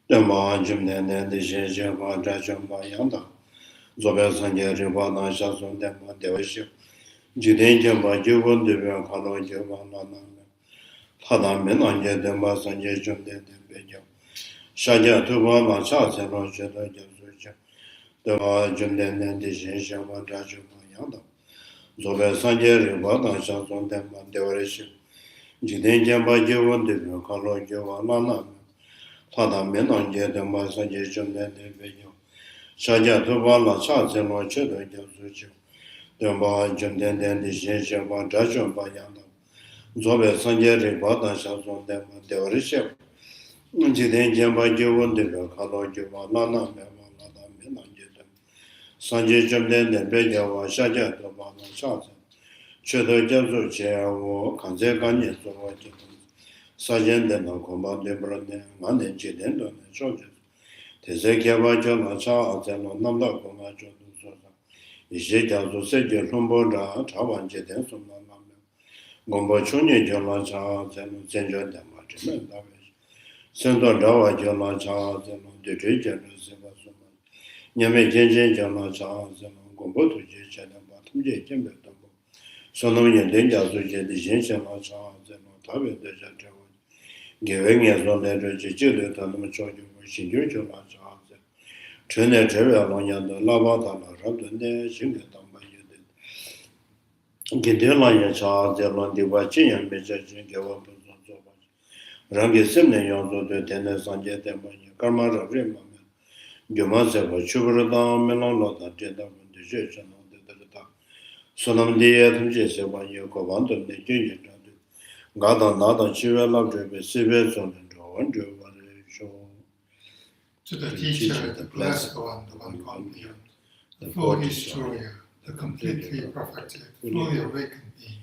Dhamma Jimnen Dishe Java Jamba Yanda Zobel Sanje Riba Nasha Son Dhamma Devaship Jiden Jamba Jivan Divya Kalo Jiva Lana Hadamin Anje Dhamma Sanje Jumde Bejo Shaja Tuba Nasha Seno Jeda Jazuja Dhamma Jimnen Dishe Java Jamba Yanda Zobel Sanje Riba Nasha Son Dhamma Devaship Jiden Jamba Jivan Divya Kalo Jiva Lana Hadamin Anje Dhamma Sanje Jumde Bejo Shaja Tuba Nasha Seno Jeda Jazuja Dhamma Jumden Dishe Java Jamba Yanda Zobe Sanje Riba Nasha Son Dhamma Devaship Jiden Jamba Jivan Divya Kalo Jiva Lana Hadamin Anje Sanje Jumden Bejo Shaja Tuba Nasha Chedo Jazu Cheo Kanze Ganye Sowa Sajen de no combat de Brande, Mande Jidendo, Soldiers. Tezekiava Jona Cha, Zeno Namda Koma Jodu Sosa. Ishaja to Seja Lumboda, Tawan Jeden Sumana. Gombo Chuni Jona Cha, Zeno Zenjo de Martin, Sendo Dawa Jona Cha, Zeno de Jena Seva Suma. Yame Jenjen Jona Cha, Zeno Gombo to Jena Batum Jembe. Sonomia Denja Suja, the Jensen Cha, Zeno Tabe de Jata. Giving as well as the Jilly Tanamacho, she did your last answer. Trina Trevor on the Lava, Rabden, Shingatamba, you did. Gidilla Yachar, the Londi Wachi and Major Gavap. Rangi Simne Yonzo, the tennis on Jetamania, Karma Rima, Jomasa, Chubrada, Melon, Jetta, the Judge and the Sonam Dia, Jesse, when you go on to the Junior. Gada Nada Shiva Love Siva Son and To the teacher, the blessed one, the one gone beyond, the full destroyer, the completely perfected, fully awakened being,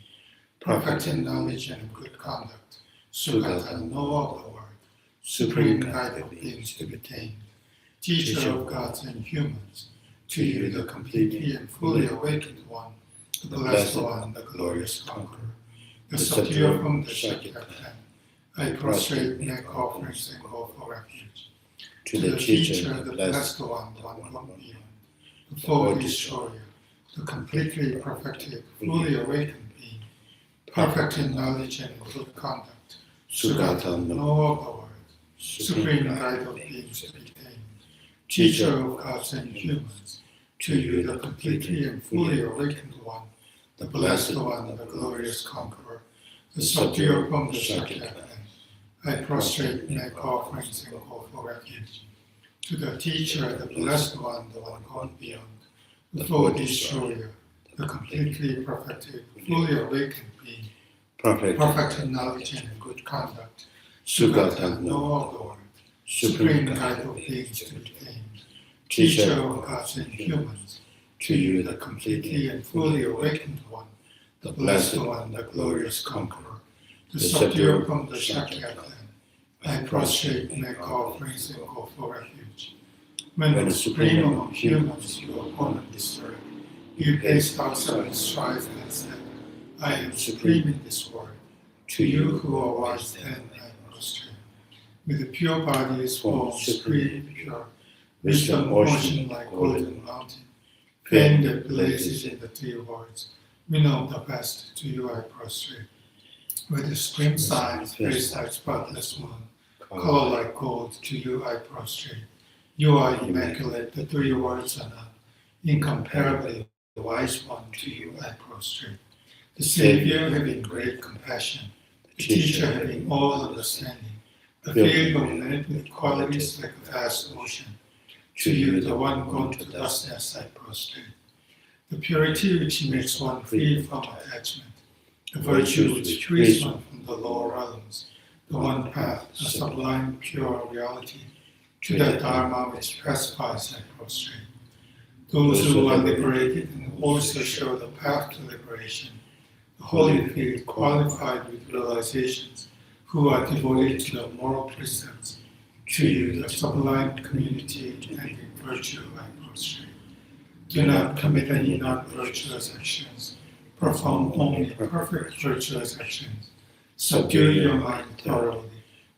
perfect in knowledge and good conduct, Sugata, know all the word, supreme guide of beings to be tamed, teacher of gods and humans, to you the completely and fully awakened one, the blessed one, the glorious conqueror. The subduer from the Shakya clan, I prostrate, make offerings, and call for refuge. To the teacher, the blessed one gone beyond, the full destroyer, the completely perfected, fully awakened being, perfect in knowledge and good conduct, Sugata, know all the word, supreme guide of beings to be tamed, teacher of gods and humans, to you the completely and fully awakened one, the blessed one, the glorious conqueror, the subduer from the Shakya clan, I prostrate, make offerings, and call for refuge. To the teacher, the blessed one, the one gone beyond, the full destroyer, the completely perfected, fully awakened being, perfect in knowledge and good conduct, Sugata, know all the word, supreme guide of beings to be tamed, teacher of gods and humans, to you the completely and fully awakened one, the blessed one, the glorious conqueror, the subduer from the Shakya clan, I prostrate, make offerings, and call for refuge. When the supreme among humans your opponent disturbed, you paced outside his strife and said, I am supreme in this world. To you who are wise then I prostrate. With the pure body is form, supreme, pure, wisdom ocean like golden mountain, fame that blazes in the three words, we know the best, to you I prostrate. With the spring signs, face like spotless moon, color like gold, to you I prostrate. You are immaculate, the three words are not, incomparably the wise one, to you I prostrate. The Savior having great compassion, the teacher having all understanding, the field of men with qualities like a vast ocean, to you the one gone to dustness I prostrate. The purity which makes one free from attachment, the virtue which frees one from the lower realms, the one path, the sublime pure reality, to that Dharma which pacifies and prostrate. Those who are liberated and also show the path to liberation, the holy field qualified with realizations, who are devoted to the moral precepts, to you the sublime community and in virtue I prostrate. Do not commit any non-virtuous actions, perform only perfect virtuous actions, subdue your mind thoroughly.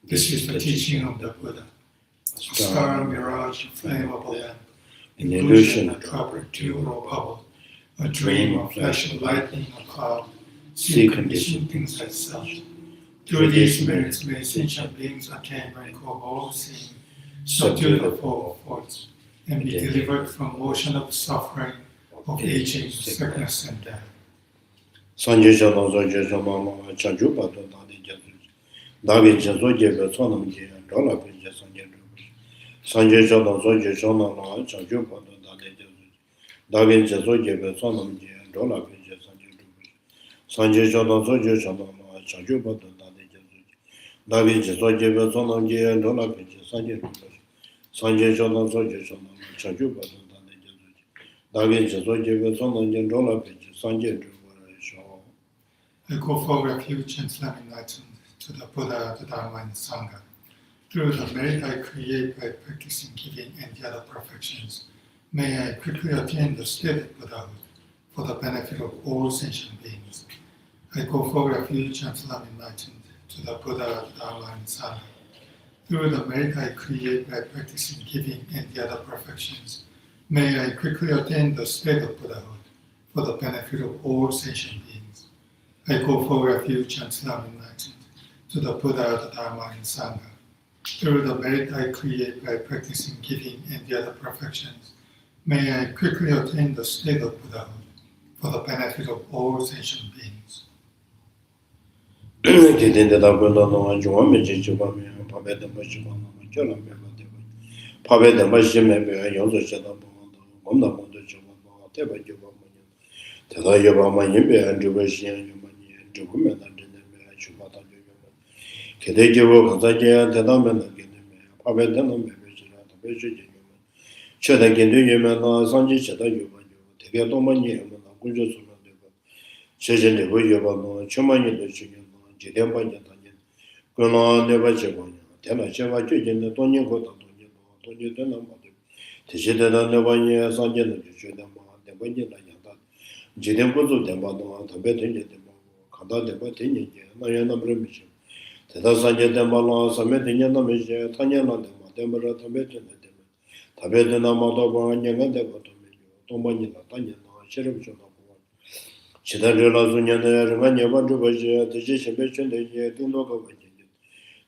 This is the teaching of the Buddha. star, mirage, flame of a lamp, an illusion, a drop or dew or bubble, a dream, a flash of lightning, a cloud, see conditioned things as such. Through these merits may sentient beings attain rank of all seeing, subdue the four forts, and be delivered from motion of suffering, of aging, sickness, and death. Sanje Jalo Zoje Jalo Chanju Pato Dadi Jazu. Dagi Jazo Jebe Sonam Jia, Dola Pija Sanje Rubi. Sanje Jalo Zoje Jalo Chanju Pato Dadi Jazu. Dagi Jazo Jebe Sonam Jia, Dola Pija Sanje Rubi. Sanje Jalo Zoje Jalo Chanju Pato Dadi Jazu. Dagi Jazo Jebe Sonam Jia, Dola Pija Sanje Rubi. Sanje Jalo Zoje Jalo Chanju Pato Dadi Jazu. Dagi Jazo Jebe Sonam Jia, Dola Pija Sanje Rubi. I go for refuge and slam enlightened to the Buddha, the Dharma, and the Sangha. Through the merit I create by practicing giving and the other perfections, may I quickly attain the state of Buddhahood for the benefit of all sentient beings. I go for refuge and slam enlightened to the Buddha, the Dharma, and the Sangha. Through the merit I create by practicing giving and the other perfections, may I quickly attain the state of Buddhahood for the benefit of all sentient beings. I go for refuge and slam enlightened to the Buddha, the Dharma, and Sangha. Through the merit I create by practicing giving and the other perfections, may I quickly attain the state of Buddhahood for the benefit of all sentient beings. Jidem Kuzu Demba no Tabetin Kanda Deba Tini, Nayana Bremission. Teda Sanje Demba no Sametina Misha, Tanyana Dema, Dembra Tabetin, Tabedina Motoba, Yanga Deba Tomino, Tomanina, Tanyana, Sheriff Jonapo. Chidadula Zunya, Rania Banjubaja, the Geshe Beshin, the Tinoka Vajin.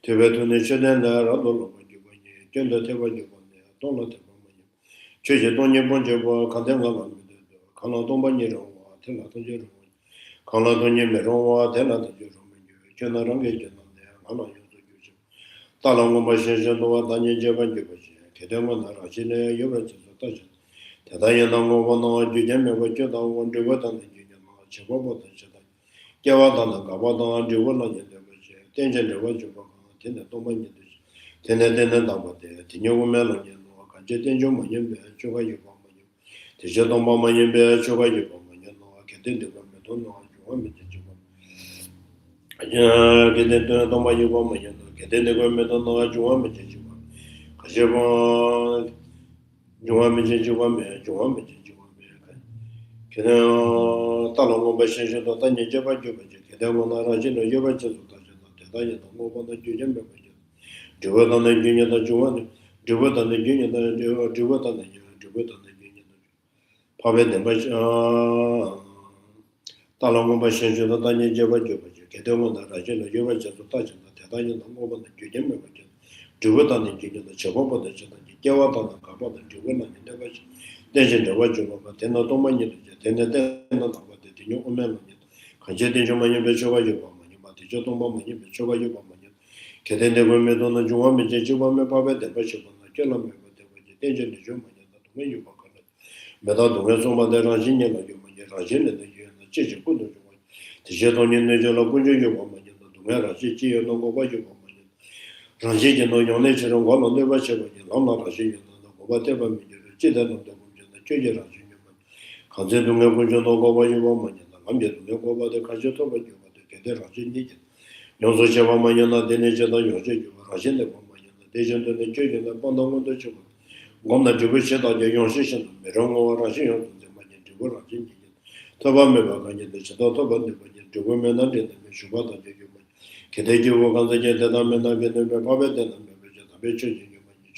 Tibetun Shedan, Radolo Vajibani, Genda Tevajibani, Dona Tevamani. Church Donya Bonjabo, Kandema, Kana Dombaniro. Kala Donya Meroa, Tela the Juru, Generange General, Talango Bashan, Danya Javan Jubashi, Kedemana Rajine, Yurach, Tadayanango, Vano, Jujame, Vajada, one Juvatan, Chababa, Javadana, Gavada, Juvana, Tension, the Vajuba, Tena Domani, Tenedena Dabate, Tino Melon, Kajetan Mayimbe, Chuvayu, the Jadoma Mayimbe, Chuvayu. Did the women don't know you want me to do. Get into the way you want me, get in the women don't know you want me to do. Because you want me to want me, you want me to do. Can Talon Bashan, Tanya Java, get them on the Rajin or Java, the Diet of Mova, the Junior. Juvatan the Junior, the Juan, Juvatan the Junior, the Juvatan the Junior. Pabet the Bashan. Talamo Bashan, the Danya Java, Kedemo, the Rajin, Java, the Touch, the Daniel, the Mova, the Junior, Juvatan the Junior, the Chababa, the Jawatan, the Kaba, the Juvana, and the Vash, Dejan, the Wajova, Tena Domani, Tena, the new Omen, Kajetin Jomani, Bechova, but the Jotomani, Bechova, Keden the women on the Juami, Java, Pabet, the Bishop, the Kelam, the Dejan, the Jomani, the way you call it. Without the Resoma, the Rajin, Rajin, the Chichi Kudu, the Jetonian Najala Kunju, Dumera, Chichi, and Novajo, Rajin, no your nature, and one on the Vacha, Lama Rajin, whatever, Chidan of the Chija Rajin, considering a Kunjo, Novajo, I'm yet no over the Kajato, but you get Rajin. Yozo Javamana, the nature of your Rajin, the Dejan, the Children, the Bondam of the Children. Gomna Jewish at your young session, Merongo Rajin, the Rajin. Tabameva, the Chatoba, the women and the Shubata, Kedeji, the Gentleman, the Pabet, and the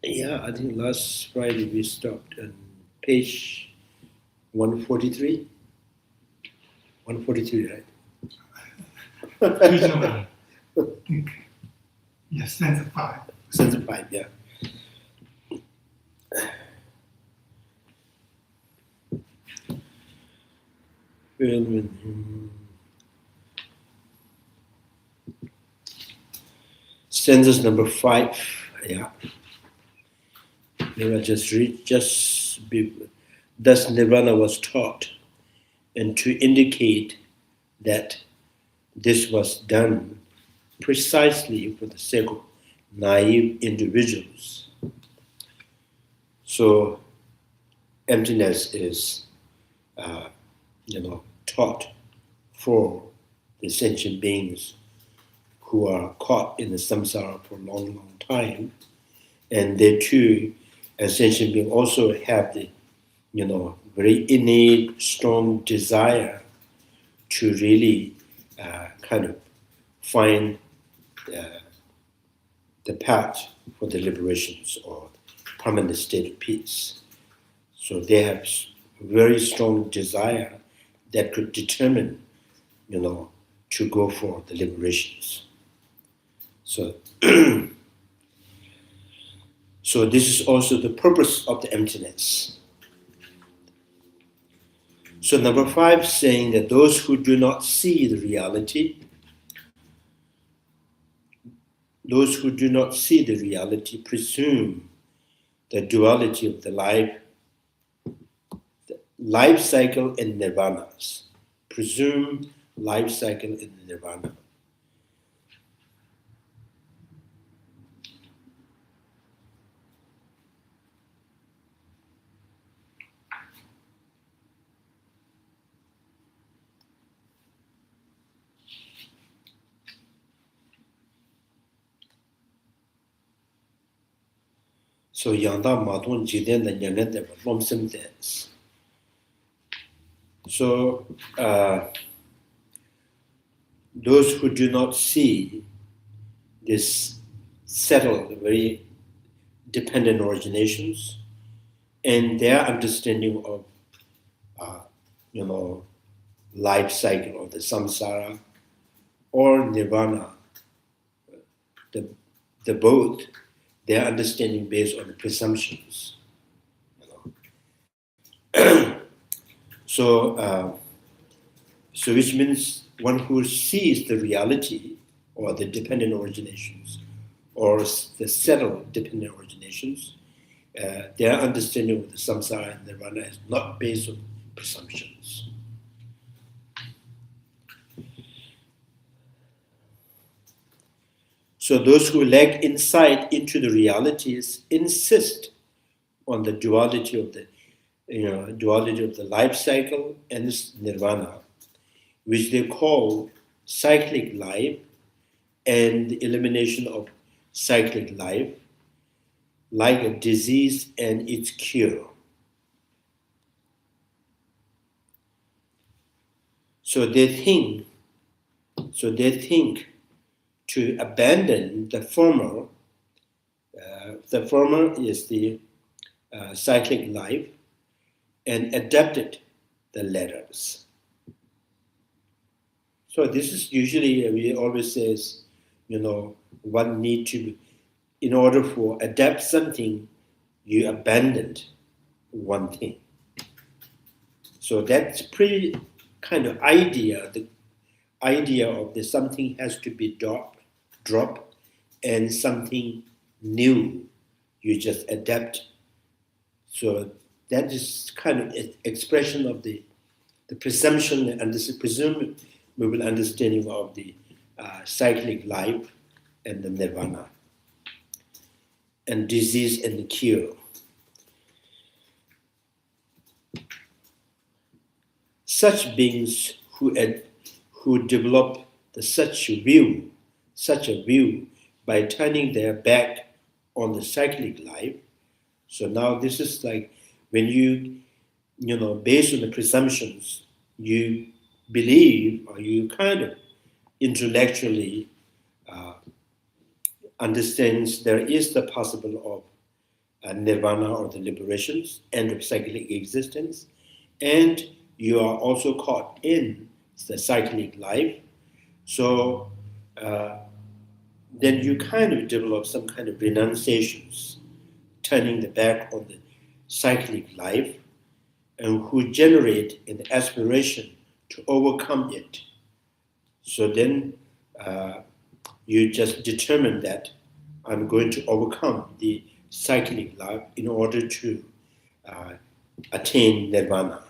Yeah, I think last Friday we stopped on page 143. 143, right? Original. Yes, stanza 5. Stanza 5, yeah. Stanzas number 5, yeah. Maybe I just read, thus nirvana was taught, and to indicate that this was done precisely for the sake of naive individuals. So emptiness is, taught for the sentient beings who are caught in the samsara for a long, long time, and they too, as sentient beings, also have the, very innate, strong desire to really kind of find the path for the liberations or permanent state of peace. So they have very strong desire that could determine, to go for the liberations. So, so this is also the purpose of the emptiness. So number 5 saying that those who do not see the reality, presume the duality of the life cycle and nirvanas. Presume life cycle and nirvana. So yanda madon jiden da nyamen de lomsim des. So those who do not see this settled, very dependent originations, and their understanding of, life cycle of the samsara or nirvana, the both, their understanding based on the presumptions. So which means one who sees the reality or the dependent originations or the settled dependent originations, their understanding of the samsara and nirvana is not based on presumptions. So those who lack insight into the realities insist on the duality of the life cycle and nirvana, which they call cyclic life, and the elimination of cyclic life, like a disease and its cure. So they think to abandon the former. The former is the cyclic life, and adapted the letters. So this is usually, we always says, one need to, in order for adapt something, you abandoned one thing. So that's pretty kind of idea, the idea of the something has to be dropped and something new, you just adapt. So that is kind of expression of the presumption and the presumable understanding of the cyclic life and the nirvana, and disease and the cure. Such beings who develop such a view by turning their back on the cyclic life. So now this is like when you based on the presumptions, you believe or you kind of intellectually understands there is the possible of nirvana or the liberations, end of cyclic existence, and you are also caught in the cyclic life. So then you kind of develop some kind of renunciations, turning the back on the cyclic life, and who generate an aspiration to overcome it. So then you just determine that I'm going to overcome the cyclic life in order to attain nirvana.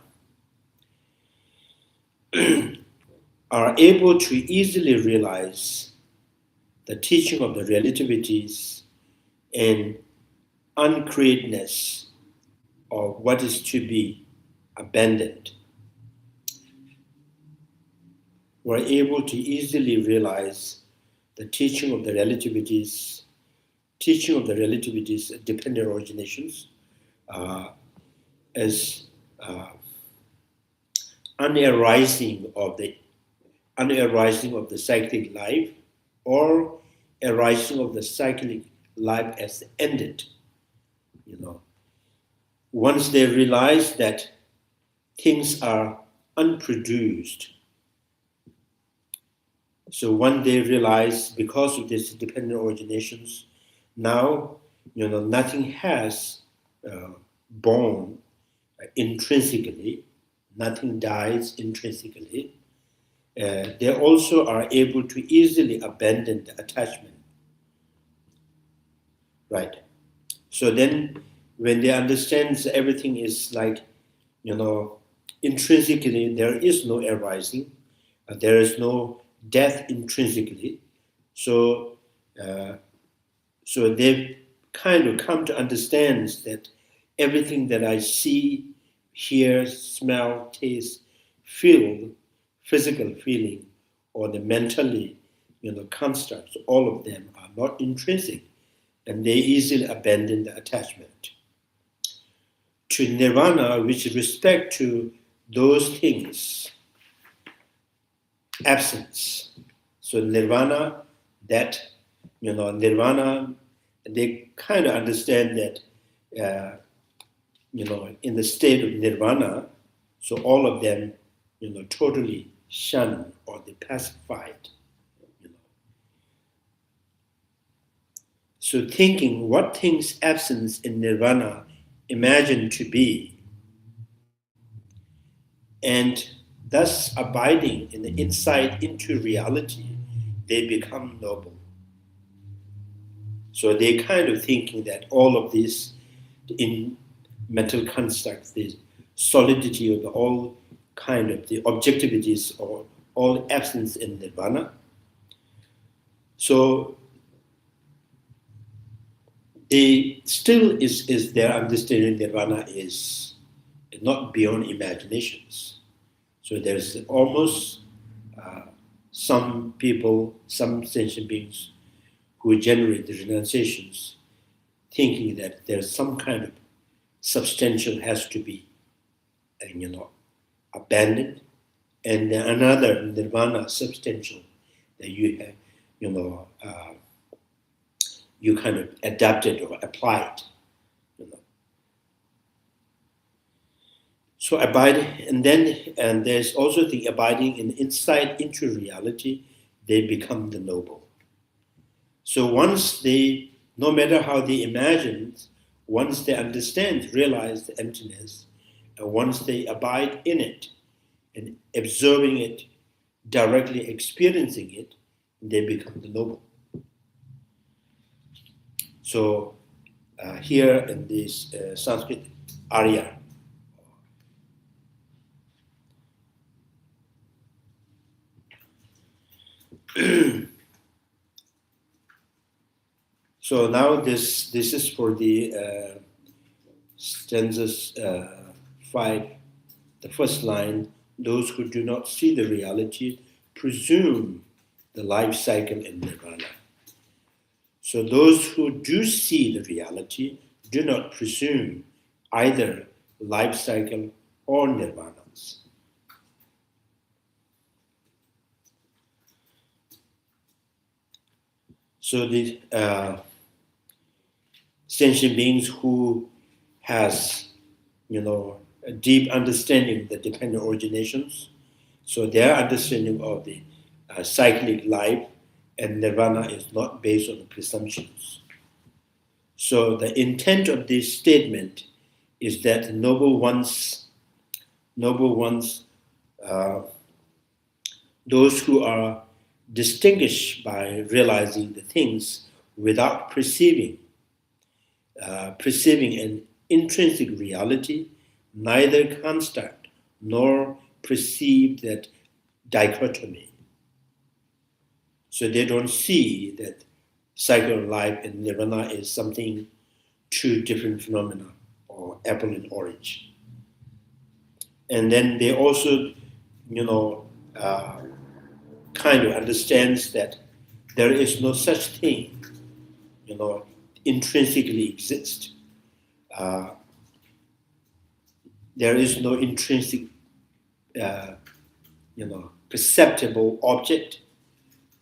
Are able to easily realize the teaching of the relativities and uncreatedness of what is to be abandoned. We're able to easily realize the teaching of the relativities, dependent originations, as unarising of the cyclic life, or arising of the cyclic life as ended. Once they realize that things are unproduced, so when they realize because of these dependent originations, now nothing has born intrinsically, nothing dies intrinsically. They also are able to easily abandon the attachment. Right. So then when they understand everything is like, intrinsically there is no arising, there is no death intrinsically. So they've kind of come to understand that everything that I see, hear, smell, taste, feel, physical feeling, or the mentally, constructs, all of them are not intrinsic, and they easily abandon the attachment. To nirvana, which respect to those things, absence. So nirvana, nirvana, they kind of understand that, in the state of nirvana, so all of them, totally shun or they pacified. So thinking what things absence in nirvana imagine to be, and thus abiding in the insight into reality, they become noble. So they kind of thinking that all of these in mental constructs, the solidity of all kind of the objectivities or all absence in nirvana. So they still is their understanding nirvana is not beyond imaginations. So there's almost some people, some sentient beings who generate the renunciations thinking that there's some kind of substantial has to be, abandoned, and another nirvana substantial that you have, you kind of adapt it or apply it. So abiding, and there's also the abiding in insight into reality. They become the noble. So once they, no matter how they imagine, once they understand, realize the emptiness, and once they abide in it and observing it, directly experiencing it, they become the noble. So here in this Sanskrit Arya, so now this is for the stanzas 5, the first line. Those who do not see the reality presume the life cycle in nirvana. So those who do see the reality do not presume either life cycle or nirvanas. So the sentient beings who has, a deep understanding of the dependent originations, so their understanding of the cyclic life and nirvana is not based on the presumptions. So the intent of this statement is that noble ones, those who are distinguished by realizing the things without perceiving an intrinsic reality, neither construct nor perceive that dichotomy. So they don't see that cycle of life and nirvana is something, two different phenomena or apple and orange. And then they also, kind of understands that there is no such thing, intrinsically exist. There is no intrinsic, perceptible object.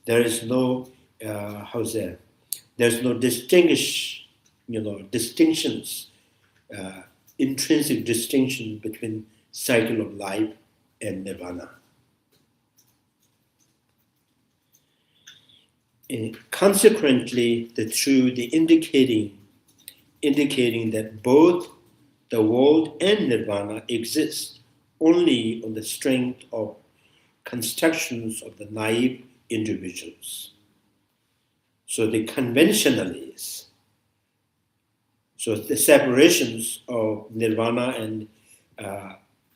There is no, there's no distinctions, intrinsic distinction between cycle of life and nirvana. And consequently, through the indicating that both the world and nirvana exist only on the strength of constructions of the naive individuals. So the conventionalists, so the separations of nirvana and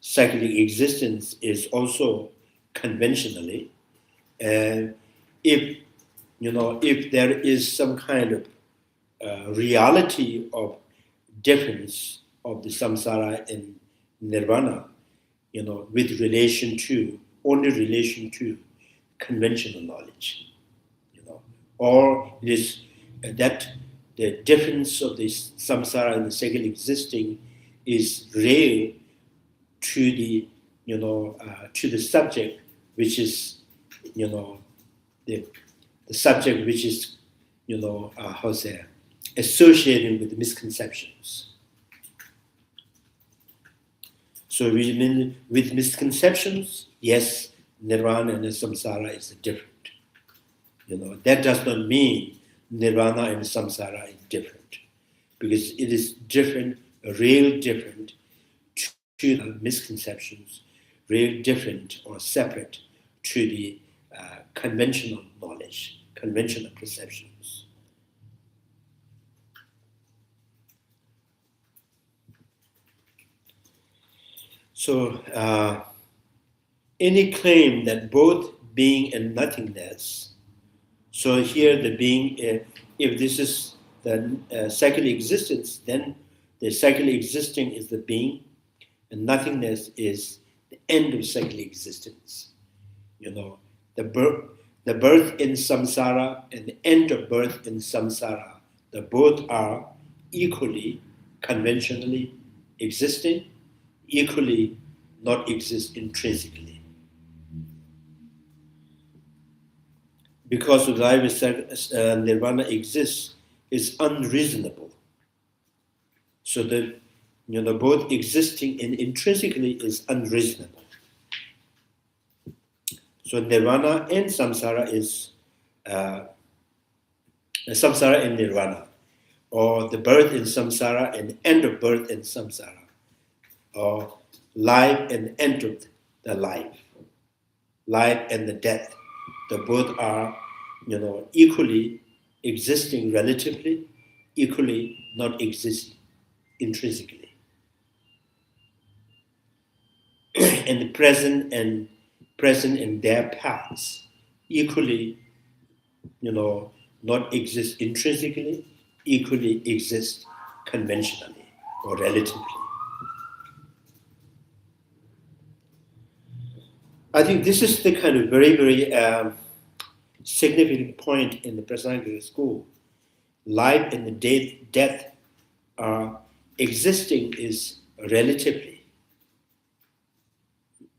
cyclic existence is also conventionally, and if there is some kind of reality of difference of the samsara and nirvana, with only relation to conventional knowledge, or it is that the difference of the samsara and the cycle existing is real to the, to the subject, which is, the subject which is, associated with the misconceptions. So with misconceptions, yes, nirvana and samsara is different. That does not mean nirvana and samsara is different, because it is different, real different to the misconceptions, real different or separate to the conventional knowledge, conventional perceptions. So any claim that both being and nothingness, so here the being, if this is the cycle existence, then the cycle existing is the being, and nothingness is the end of cycle existence. The birth in samsara and the end of birth in samsara, the both are equally conventionally existing, equally not exist intrinsically. because life is nirvana exists is unreasonable. So that both existing and intrinsically is unreasonable. So nirvana and samsara is samsara and nirvana, or the birth in samsara and end of birth in samsara, or life and end of the life and the death. The both are, equally existing relatively, equally not exist intrinsically. And the present in their paths equally, not exist intrinsically, equally exist conventionally or relatively. I think this is the kind of very, very significant point in the Prasangika school. Life and the death are existing is relatively.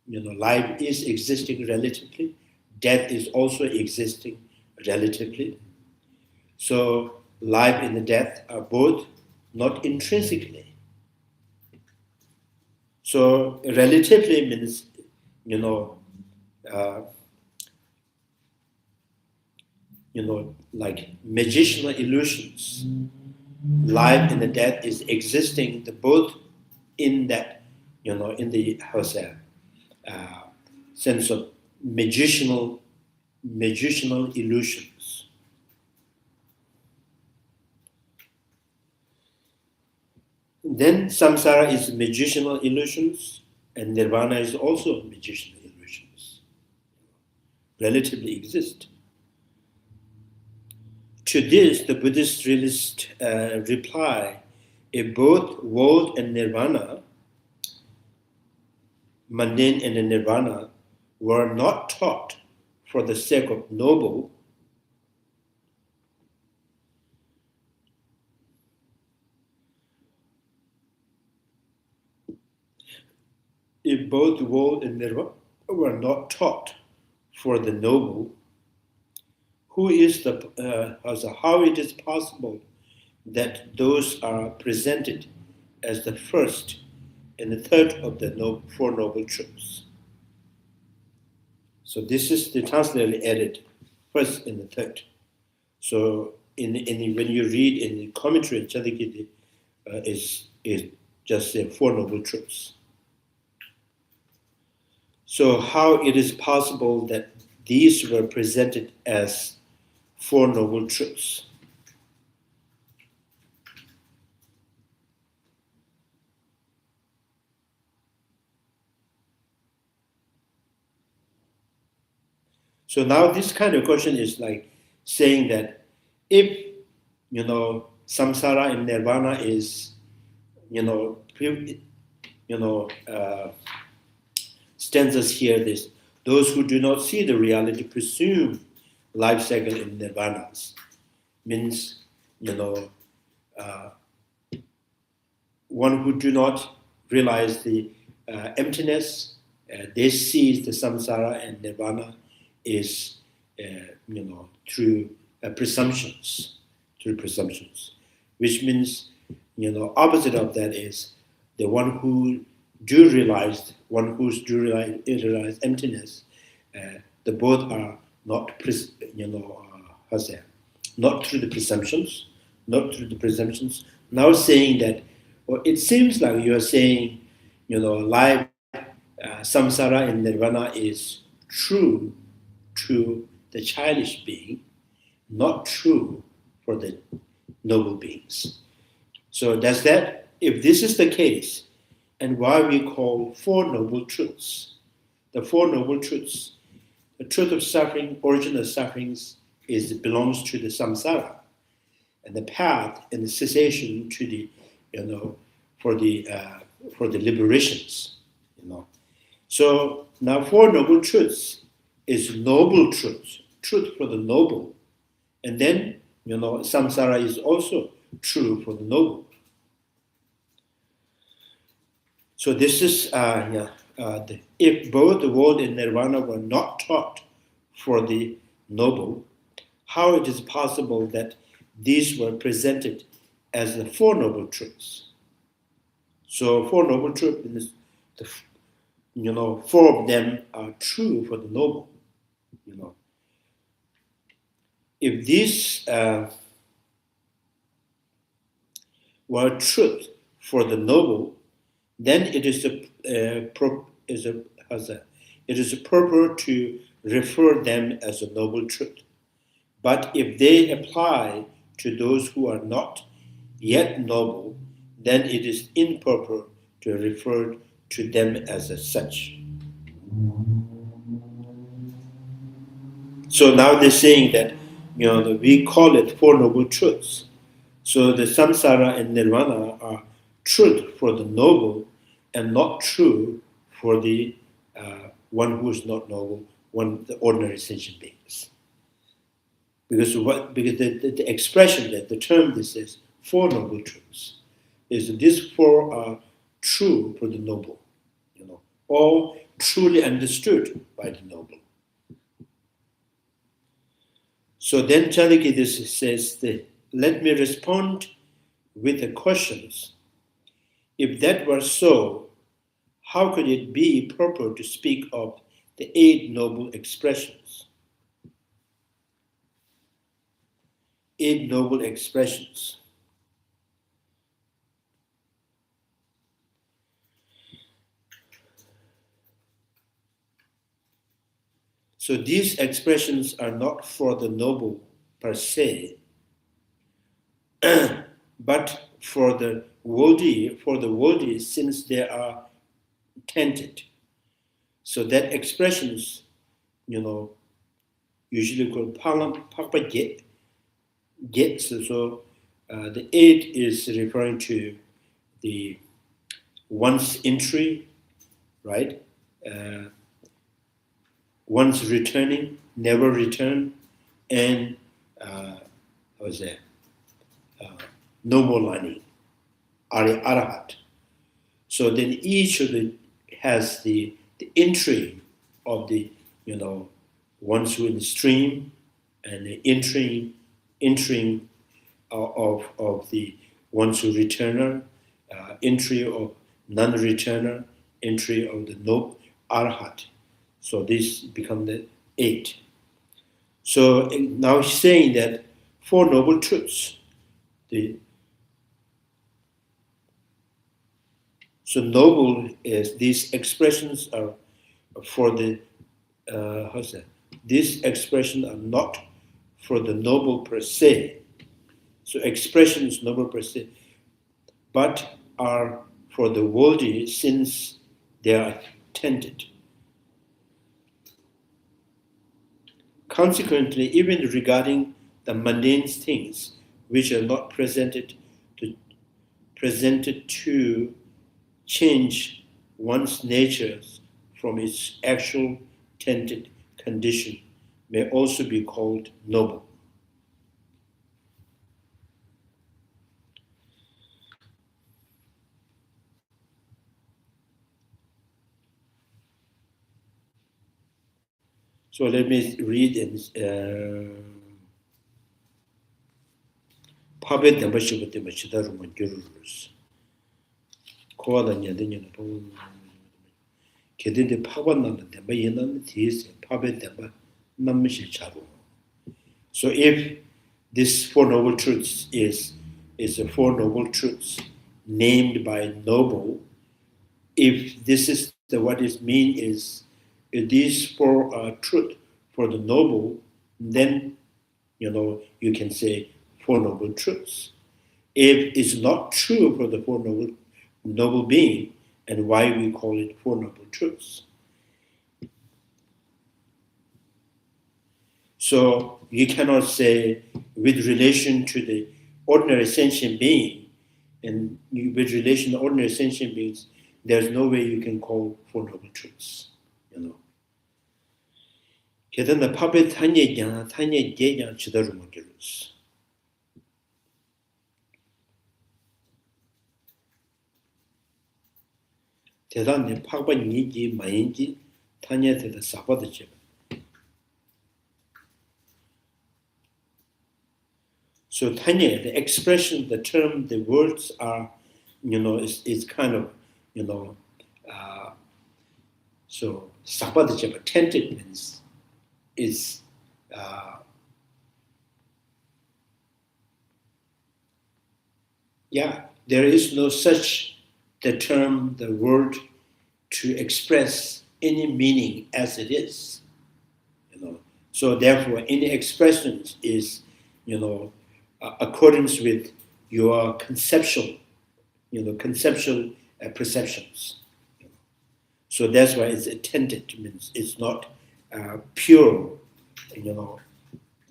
Life is existing relatively. Death is also existing relatively. So life and the death are both not intrinsically. So relatively means, like magicianal illusions. Life and the death is existing, both in that, in the sense of magicianal illusions. Then samsara is magicianal illusions, and nirvana is also magicianal illusions. Relatively exist. To this, the Buddhist realist reply: if both world and nirvana, mundane and the nirvana, were not taught for the sake of noble, if both world and nirvana were not taught for the noble, how it is possible that those are presented as the first and the third of the Four Noble Truths? So this is the translator added first and the third. So when you read in the commentary in Chandrakirti, is just the Four Noble Truths. So how it is possible that these were presented as Four Noble Truths? So now this kind of question is like saying that if, samsara and nirvana is, stanzas here, those who do not see the reality presume life cycle in nirvanas. Means, one who do not realize the emptiness, they see the samsara and nirvana is, through presumptions, which means, opposite of that is the one who do realize emptiness. The both are not, not through the presumptions, Now saying that, well, it seems like you are saying, life, samsara and nirvana is true to the childish being, not true for the noble beings. So if this is the case, and why we call Four Noble Truths? The Four Noble Truths, the truth of suffering, origin of sufferings, belongs to the samsara, and the path and the cessation to the, for the liberations, So now Four Noble Truths is noble truth for the noble, and then samsara is also true for the noble. So this is if both the world and nirvana were not taught for the noble, how it is possible that these were presented as the Four Noble Truths. So Four Noble Truths, four of them are true for the noble. If these were truth for the noble, then it is proper to refer them as a noble truth. But if they apply to those who are not yet noble, then it is improper to refer to them as such. So now they're saying that we call it Four Noble Truths. So the samsara and nirvana are truth for the noble and not true for the one who is not noble, the ordinary sentient beings. Because the expression that the term this is Four Noble Truths is that these four are true for the noble, all truly understood by the noble. So then Chandrakirti says that, let me respond with the questions. If that were so, how could it be proper to speak of the 8 noble expressions? 8 noble expressions. So these expressions are not for the noble per se, but for the worldly since they are tainted. So that expressions, usually called pakpa get. So the 8 is referring to the once entry, right? Once returning, never return, and no more learning, Arya Arahat. So then each of the has the entry of the ones who in the stream, and the entering of the ones who returner, entry of non-returner, entry of the no Arahat. So this become the 8. So now he's saying that 4 noble truths. So noble is these expressions are for the these expressions are not for the noble per se. So expressions noble per se, but are for the worldly since they are tainted. Consequently, even regarding the mundane things which are not presented to change one's nature from its actual tainted condition may also be called noble. So let me read in Pabet Damba Shibate Machidaru Manjurus. Koala Nyadin Kedin the Pavanana Damba Yenan Tis, Pabet Damba Namishi Charu. So if this 4 noble truths is a 4 noble truths named by noble, if this is what it means is if these 4 are truth for the noble, then you can say 4 noble truths. If it's not true for the 4 noble being, and why we call it 4 noble truths. So you cannot say with relation to the ordinary sentient being, and with relation to ordinary sentient beings, there's no way you can call 4 noble truths. 게다가 파베 탄예냐 탄예제냐 지도를 먹기로스. 대단히 파반이지 마인지 탄예에다 사바드지. So Tanya, the expression, the term, the words are, is kind of, so sabbath attentive means is there is no such the term, the word to express any meaning as it is. So therefore, any expressions is, accordance with your conceptual perceptions. So that's why it's attended, means it's not pure,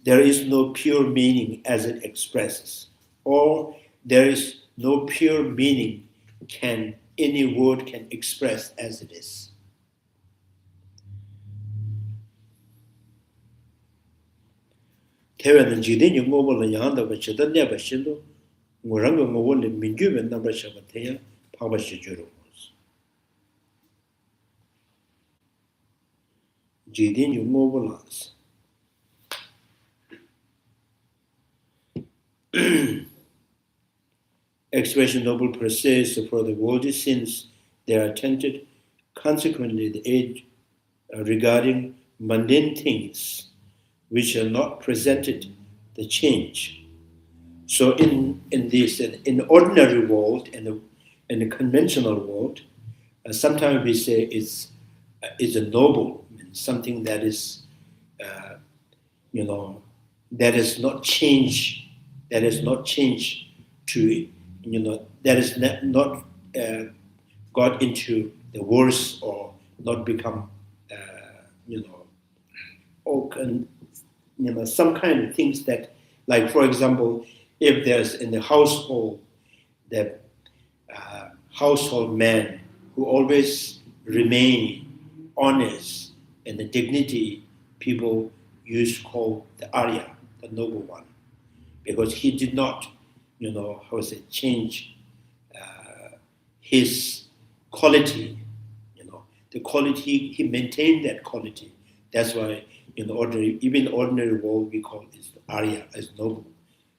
there is no pure meaning as it expresses, or there is no pure meaning any word can express as it is. Tewa jide nyu ngobo la yanda ba chida neba shindo, ngoranga ngobo le minju ben namba shaba teya, paba shijuro. Jide nyu ngobo las. Expression noble per se, so for the worldly sins they are attended. Consequently, the age regarding mundane things which are not presented, the change. So in the ordinary world and in the conventional world, sometimes we say it's a noble, something that is, that is not changed, to, that is not got into the worse or not become, some kind of things that, like for example, if there's in the household, the household man who always remain honest and the dignity, people used to call the Arya, the noble one, because he did not, change his quality, the quality, he maintained that quality. That's why in the ordinary world we call it Arya as noble.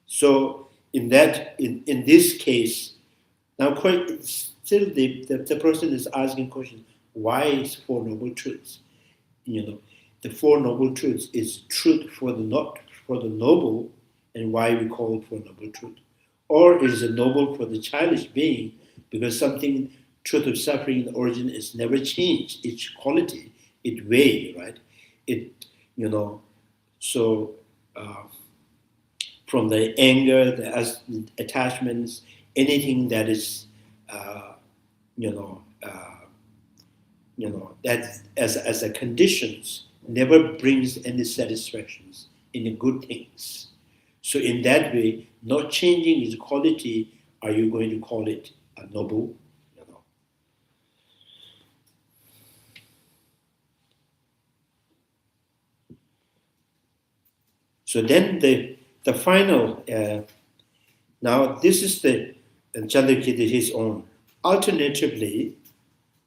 So in this case, now still the person is asking questions, why is Four Noble Truths? The Four Noble Truths is truth for the noble, and why we call it Four Noble Truth. Or is it noble for the childish being, because something, truth of suffering in the origin is never changed, its quality, its way, right? So from the anger, the attachments, anything that is, that as a conditions never brings any satisfactions in the good things. So in that way, not changing its quality, are you going to call it a noble? So then the final, now this is the Chandrakirti his own. Alternatively,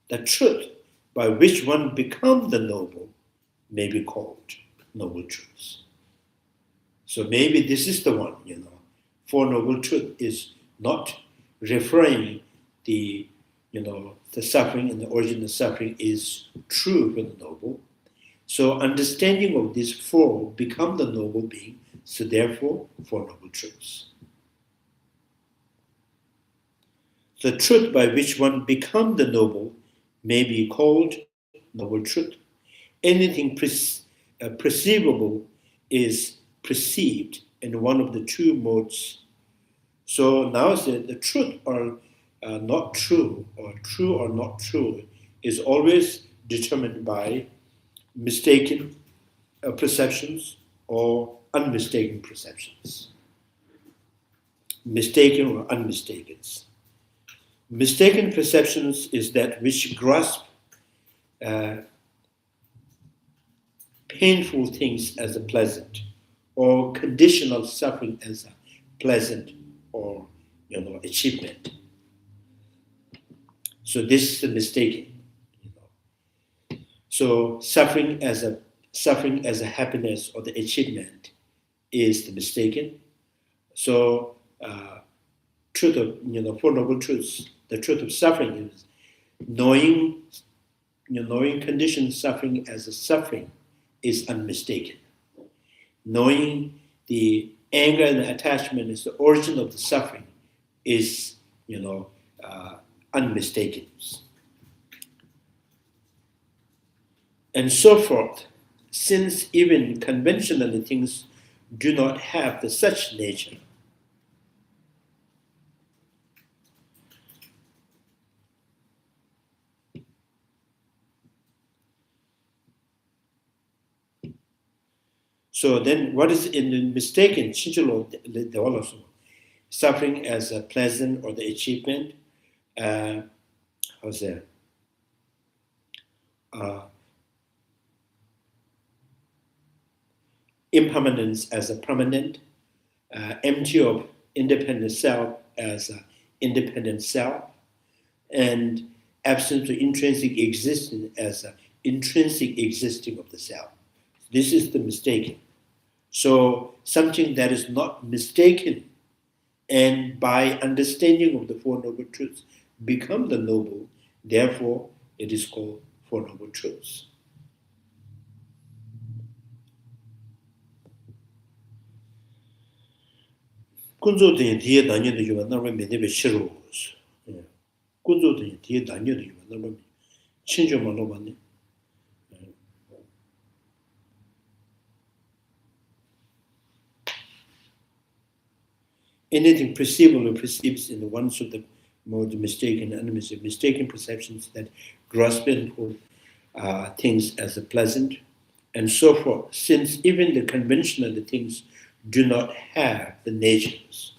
the truth by which one becomes the noble may be called noble truths. So maybe this is the one, Four Noble Truth is not referring the suffering and the origin of suffering is true for the noble. So understanding of these four become the noble being, so therefore Four Noble Truths. The truth by which one becomes the noble may be called noble truth. Anything perceivable is perceived in one of the two modes. So now the truth or not true, or true or not true, is always determined by mistaken perceptions or unmistaken perceptions. Mistaken or unmistaken. Mistaken perceptions is that which grasp painful things as a pleasant, or conditional suffering as a pleasant or achievement. So this is the mistaken. So suffering as a happiness or the achievement is the mistaken. So, truth of, Four Noble Truths, the truth of suffering is knowing, knowing conditioned suffering as a suffering is unmistaken. Knowing the anger and attachment is the origin of the suffering is, unmistaken. And so forth, since even conventionally things do not have the such nature. So then what is in the mistaken, suffering as a pleasant or the achievement, how's that? Impermanence as a permanent, empty of independent self as an independent self, and absence of intrinsic existence as an intrinsic existing of the self. This is the mistaken. So something that is not mistaken, and by understanding of the Four Noble Truths, become the noble, therefore it is called Four Noble Truths. 군조 등의 뒤에 다녀도 유가 나면 매대배 싫어. 군조 등의 뒤에 다녀도 유가 나면 친정만로 봤네. Anything perceivable perceives in the ones of the more mistaken enemies, mistaken perceptions that grasp and hold things as a pleasant, and so forth, since even the conventional things do not have the natures.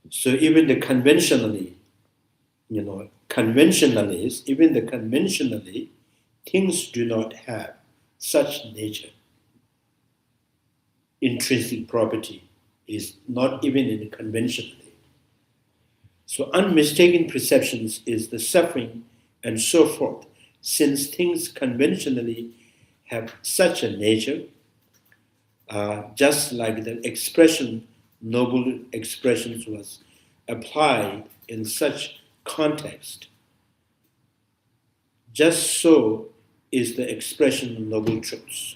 So even the conventionally, even the conventionally, things do not have such nature. Intrinsic property is not even in the conventionally. So unmistaken perceptions is the suffering and so forth, since things conventionally have such a nature, just like the expression, noble expressions was applied in such context, just so is the expression of noble truths.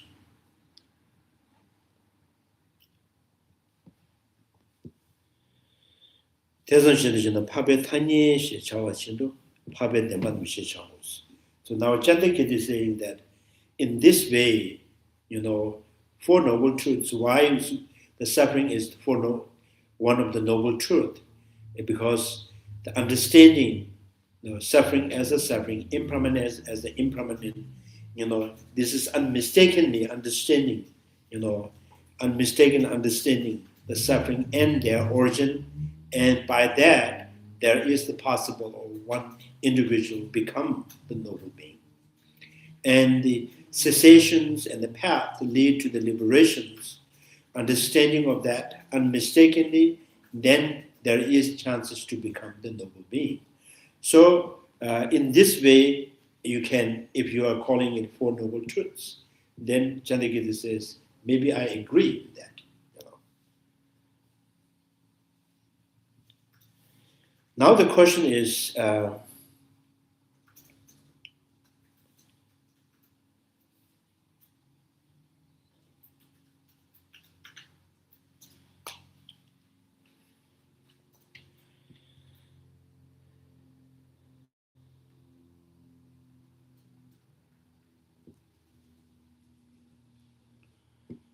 So now Chandrakirti is saying that in this way, Four Noble Truths, why the suffering is one of the noble truth? Because the understanding, suffering as a suffering, impermanent as the impermanent, this is unmistakenly understanding, unmistaken understanding the suffering and their origin, and by that, there is the possible of one individual become the noble being. And the cessations and the path lead to the liberations, understanding of that unmistakenly, then there is chances to become the noble being. So in this way, you can, if you are calling it Four Noble Truths, then Chandrakirti says, maybe I agree with that. Now the question is,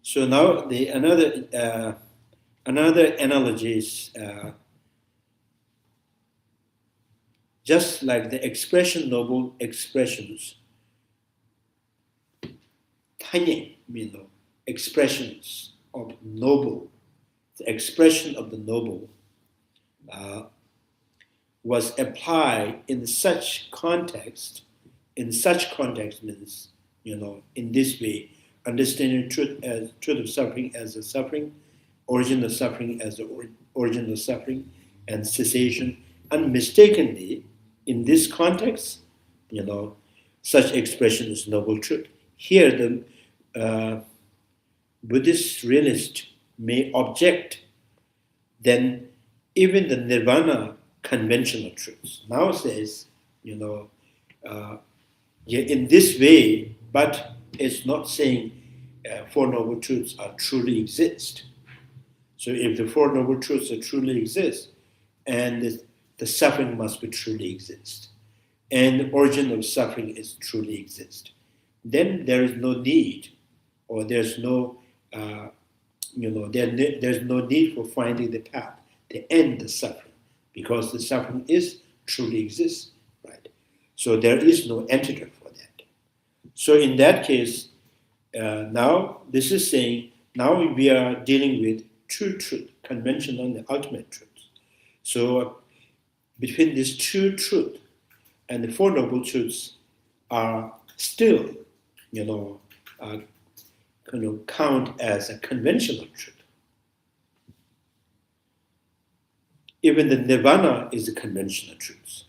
so now the another analogy is just like the expression, noble expressions, tiny, expressions of noble, the expression of the noble was applied in such context. In such context means, in this way, understanding truth of suffering as a suffering, origin of suffering as the origin of suffering, and cessation, unmistakenly. In this context, such expression is noble truth. Here, Buddhist realist may object, then even the nirvana conventional truths now says, in this way, but it's not saying Four Noble Truths are truly exist. So if the Four Noble Truths are truly exist, and the suffering must be truly exist, and the origin of suffering is truly exist, then there is no need, or there's no, there's no need for finding the path to end the suffering, because the suffering is truly exists, right? So there is no antidote for that. So in that case, now this is saying, now we are dealing with true truth, conventional and ultimate truth. So between these two truths and the Four Noble Truths are still, count as a conventional truth. Even the nirvana is a conventional truth.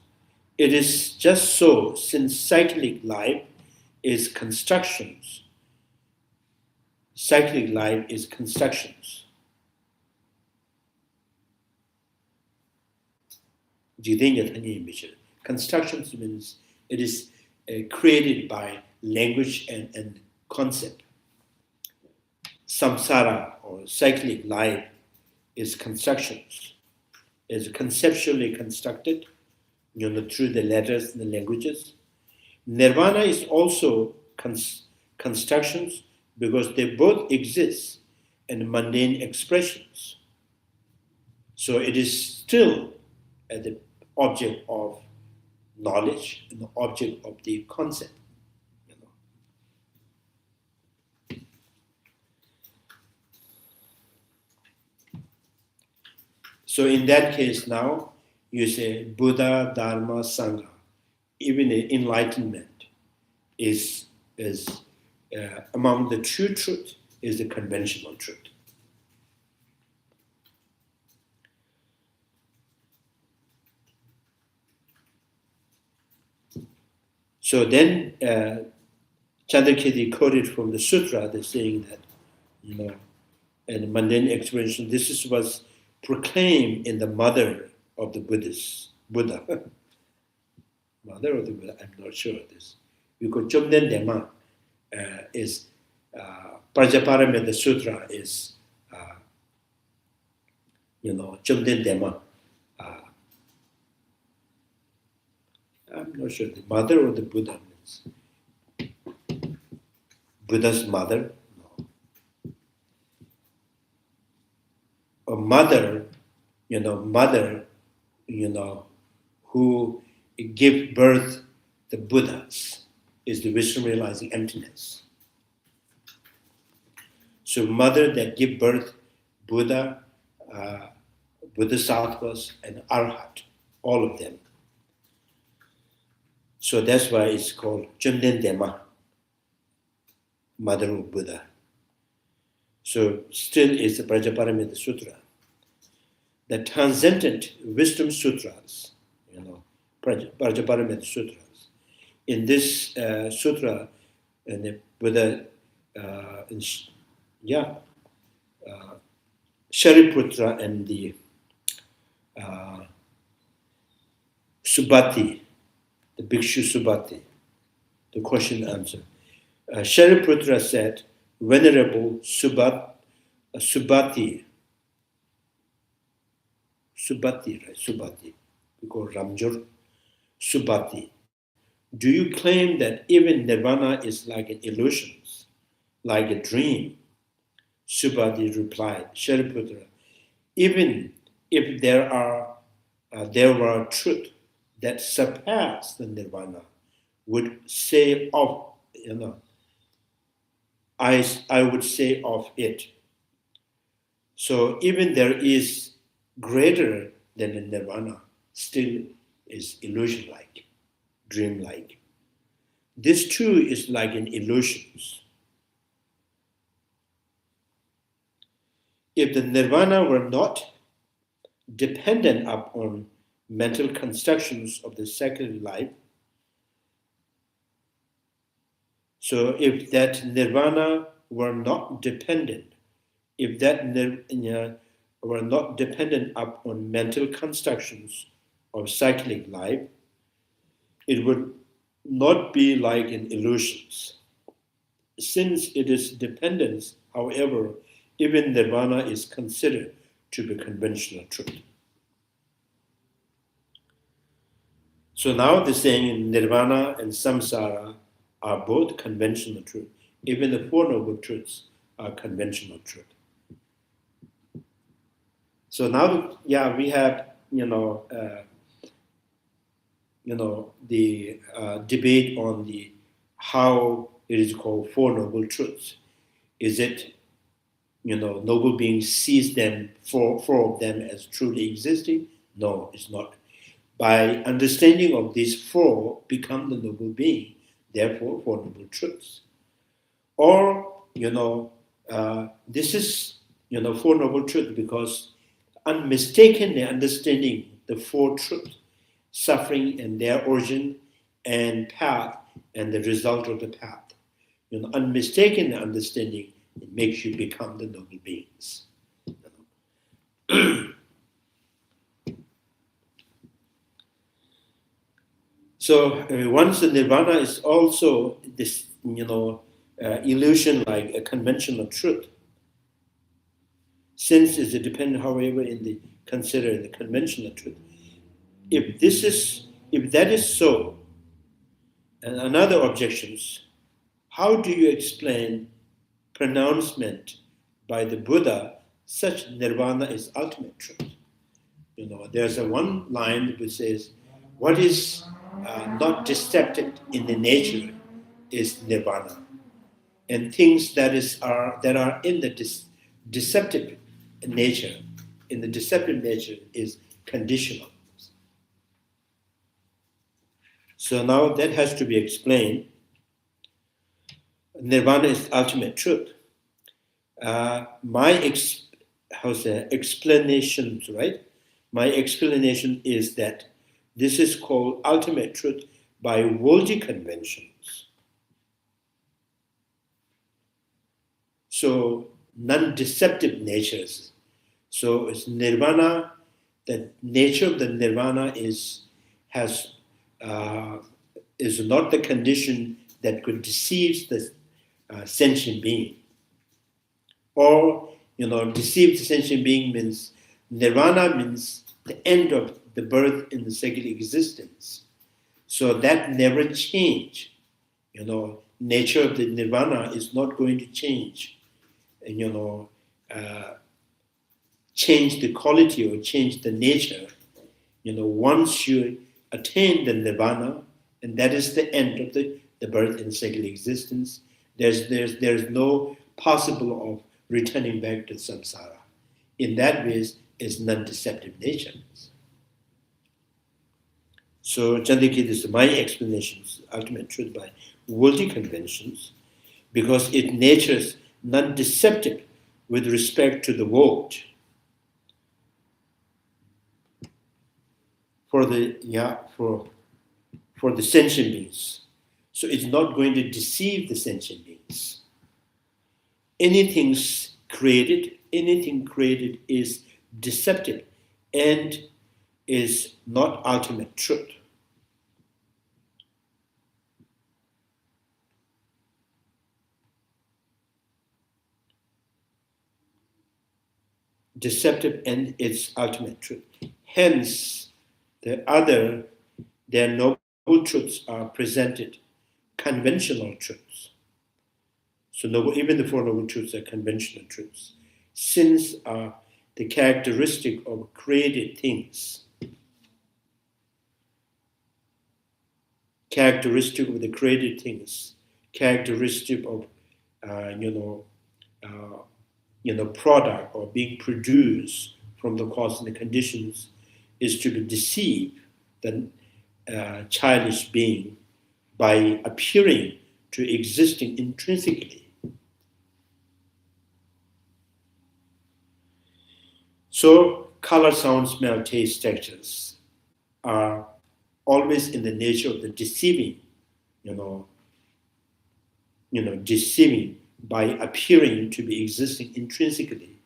It is just so, since cyclic life is constructions. Cyclic life is constructions. Constructions means it is created by language and concept. Samsara or cyclic life is constructions, is conceptually constructed, through the letters and the languages. Nirvana is also constructions because they both exist in mundane expressions. So it is still the object of knowledge and the object of the concept. So in that case now, you say Buddha, Dharma, Sangha, even enlightenment is among the true truth is the conventional truth. So then Chandrakirti quoted from the sutra, they're saying that, in mundane expression, this was proclaimed in the mother of the Buddha. Mother of the Buddha, I'm not sure of this. Because Chomden Dema is, Prajaparamita Sutra is, Chomden Dema. I'm not sure, the mother or the Buddha means. Buddha's mother? No. A mother, who give birth the Buddhas is the wisdom realizing emptiness. So mother that give birth Buddha, Bodhisattvas and Arhat, all of them. So that's why it's called Chumden Dema, mother of Buddha. So still is the Prajaparamita Sutra. The transcendent wisdom sutras, Prajaparamita Sutras. In this sutra, and the Buddha, Shariputra and the Subhati, the Bhikshu Subhati, the question and answer. Shariputra said, Venerable Subhati, because Ramjur, Subhati. Do you claim that even nirvana is like an illusion, like a dream? Subhati replied, Shariputra, even if there were truth that surpass the nirvana, would say of, I would say of it. So even there is greater than the nirvana, still is illusion-like, dream-like. This too is like an illusion. If the nirvana were not dependent upon mental constructions of the second life, so if that nirvana were not dependent, if that were not dependent upon mental constructions of cyclic life, it would not be like in illusions. Since it is dependence, however, even nirvana is considered to be conventional truth. So now they're saying nirvana and samsara are both conventional truth. Even the Four Noble Truths are conventional truth. So now, we have, the debate on the how it is called Four Noble Truths. Is it, noble beings sees them, four of them as truly existing? No, it's not. By understanding of these four, become the noble being, therefore Four Noble Truths. Or, this is, Four Noble Truths because unmistakenly understanding the four truths, suffering and their origin and path and the result of the path. Unmistaken understanding, it makes you become the noble beings. So once the nirvana is also this, illusion like a conventional truth. Since is dependent, however, in the consider the conventional truth. If that is so, and another objections, how do you explain pronouncement by the Buddha such nirvana is ultimate truth? There's a one line which says, what is not deceptive in the nature is nirvana, and things that are in the deceptive nature, is conditional. So now that has to be explained. Nirvana is ultimate truth. My explanations, right? My explanation is that this is called ultimate truth by worldly conventions. So non-deceptive natures. So it's nirvana. The nature of the nirvana is not the condition that could deceive the sentient being. Or, deceive the sentient being means nirvana means the end of the birth in the cyclic existence. So that never change. Nature of the nirvana is not going to change. And, change the quality or change the nature. Once you attain the nirvana, and that is the end of the birth in cyclic existence, there's no possible of returning back to samsara. In that way, is non-deceptive nature. So Chandrakirti is my explanations, ultimate truth by worldly conventions, because it natures non-deceptive with respect to the world. For the sentient beings. So it's not going to deceive the sentient beings. Anything created is deceptive and is not ultimate truth. Deceptive and its ultimate truth. Hence, their noble truths are presented conventional truths. So even the Four Noble Truths are conventional truths. Sins are the characteristic of created things. Characteristic of the created things. Characteristic of, product or being produced from the cause and the conditions is to deceive the childish being by appearing to existing intrinsically. So color, sound, smell, taste, textures are always in the nature of the deceiving, deceiving by appearing to be existing intrinsically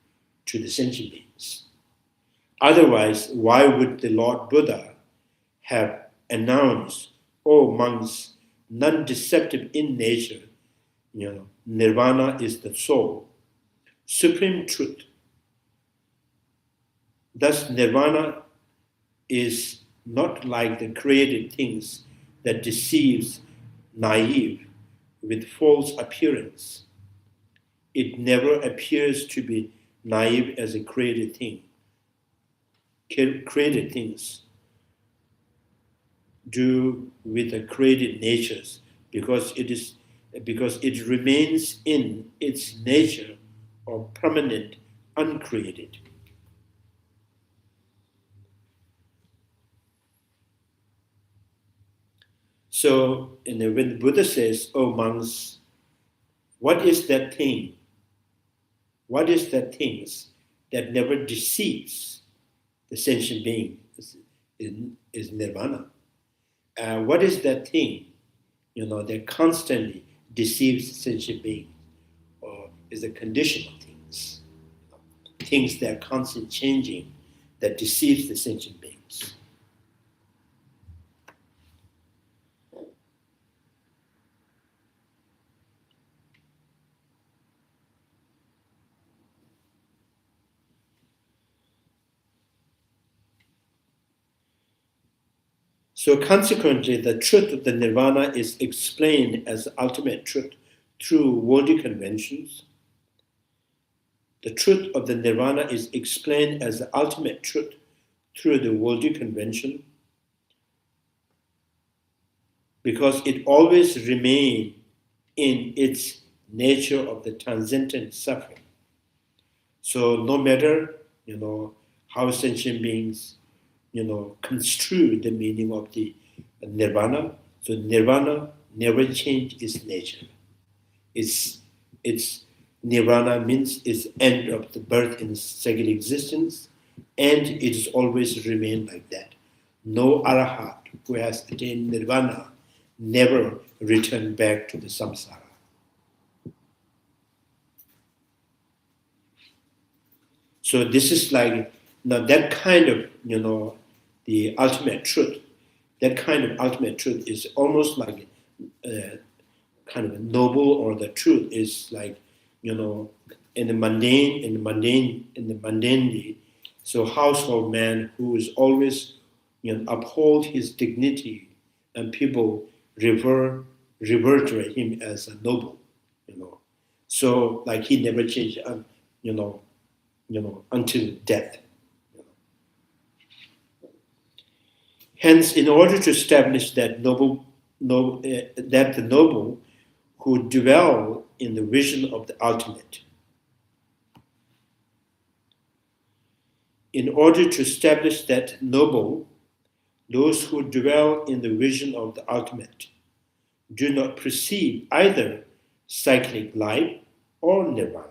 to the sentient beings. Otherwise, why would the Lord Buddha have announced, "O monks, non-deceptive in nature, nirvana is the soul, supreme truth." Thus, nirvana is not like the created things that deceives naive with false appearance. It never appears to be naive as a created thing. Created things do with the created natures because it remains in its nature of permanent, uncreated. So, when Buddha says, "Oh monks, what is that thing? What is that things that never deceives the sentient being?" Is nirvana. What is that thing, that constantly deceives the sentient being, or is a conditional things, things that are constantly changing, that deceives the sentient beings. So consequently, the truth of the nirvana is explained as the ultimate truth through worldly conventions. The truth of the nirvana is explained as the ultimate truth through the worldly convention because it always remains in its nature of the transcendent suffering. So no matter, how sentient beings, construe the meaning of the nirvana, so nirvana never changes its nature. Its nirvana means its end of the birth in second existence, and it has always remained like that. No arahat who has attained nirvana never returned back to the samsara. So this is like now that kind of the ultimate truth. That kind of ultimate truth is almost like kind of a noble, or the truth is like in the mundanely. So household man who is always uphold his dignity, and people revert him as a noble. So like he never changed. Until death. Hence, in order to establish that that the noble who dwell in the vision of the ultimate, in order to establish that noble, those who dwell in the vision of the ultimate do not perceive either cyclic life or nirvana.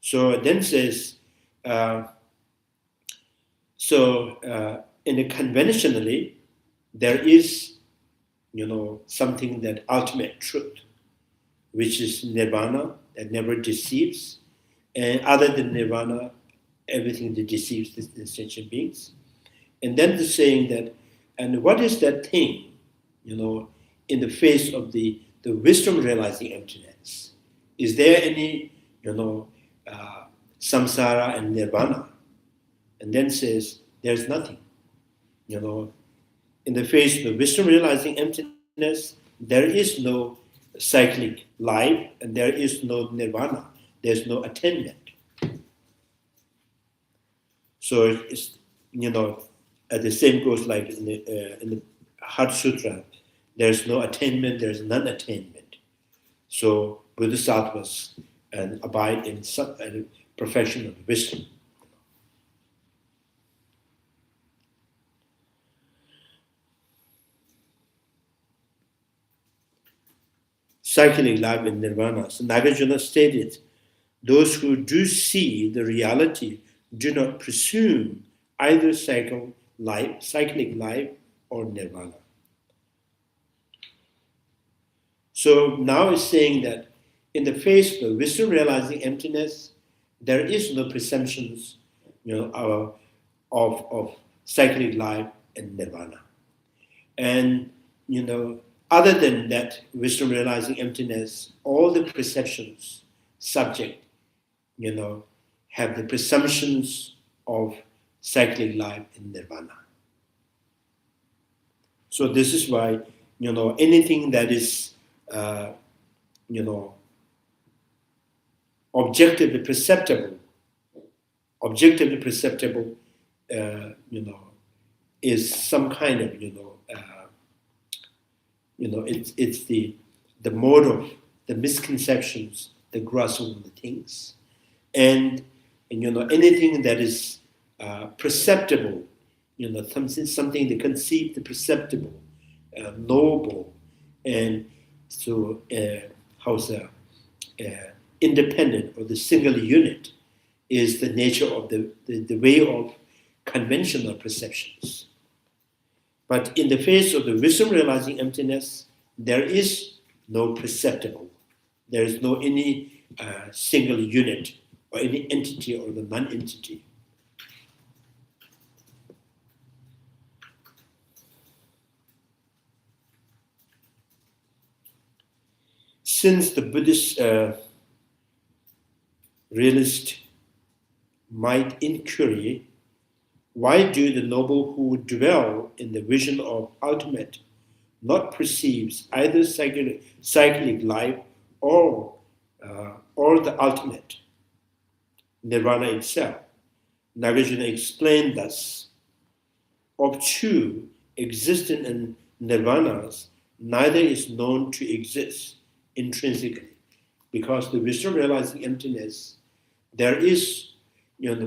So it then says, in a conventionally, there is, something that ultimate truth, which is nirvana that never deceives, and other than nirvana, everything that deceives the sentient beings. And then the saying that, and what is that thing, in the face of the wisdom realizing emptiness? Is there any, samsara and nirvana? And then says, there's nothing. In the face of the wisdom realizing emptiness, there is no cyclic life, and there is no nirvana. There's no attainment. So it's, the same goes like in the Heart Sutra. There's no attainment. There's non-attainment. So bodhisattvas and abide in perfection of wisdom. Cycling life in nirvana. So Nagarjuna stated, those who do see the reality do not presume either cyclic life or nirvana. So now it's saying that in the face of the wisdom realizing emptiness, there is no presumptions, of cyclic life and nirvana. And, other than that wisdom realizing emptiness, all the perceptions subject, have the presumptions of cyclic life and nirvana. So this is why, anything that is, objectively perceptible, is some kind of, it's the mode of the misconceptions, the grasping of the things, and anything that is perceptible, something that conceive the perceptible, knowable, and so independent or the single unit is the nature of the way of conventional perceptions. But in the face of the wisdom realizing emptiness, there is no perceptible. There is no any single unit or any entity or the non-entity. Since the Buddhist realist might inquiry, why do the noble who dwell in the vision of ultimate not perceives either cyclic life or the ultimate, nirvana itself? Nagarjuna explained thus: of two existent and nirvanas, neither is known to exist intrinsically, because the wisdom realizing emptiness, there is,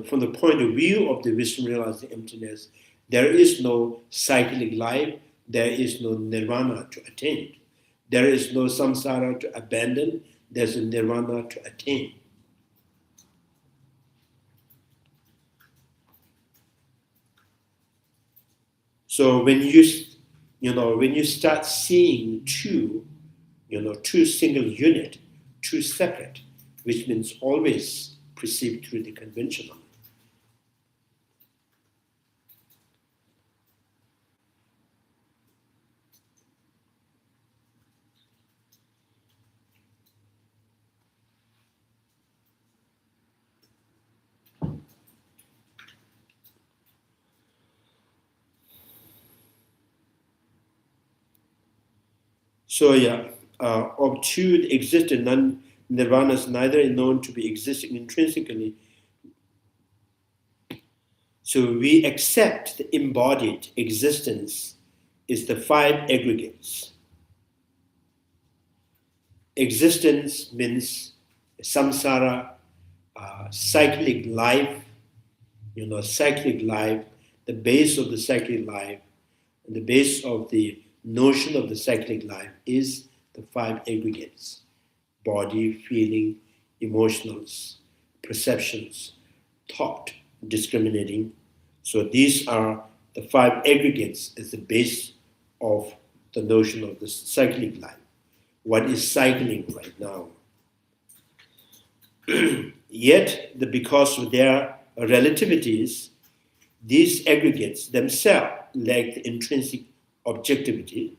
from the point of view of the wisdom realizing emptiness, there is no cyclic life, there is no nirvana to attain. There is no samsara to abandon, there's a nirvana to attain. So when you start seeing two single unit, two separate, which means always perceived through the conventional. So of two existent nirvanas, neither is known to be existing intrinsically. So we accept the embodied existence is the five aggregates. Existence means samsara, cyclic life, cyclic life, the base of the cyclic life, and the base of the notion of the cyclic life is the five aggregates: body, feeling, emotionals, perceptions, thought, discriminating. So these are the five aggregates as the base of the notion of the cyclic life. What is cycling right now? Yet, because of their relativities, these aggregates themselves lack the intrinsic objectivity.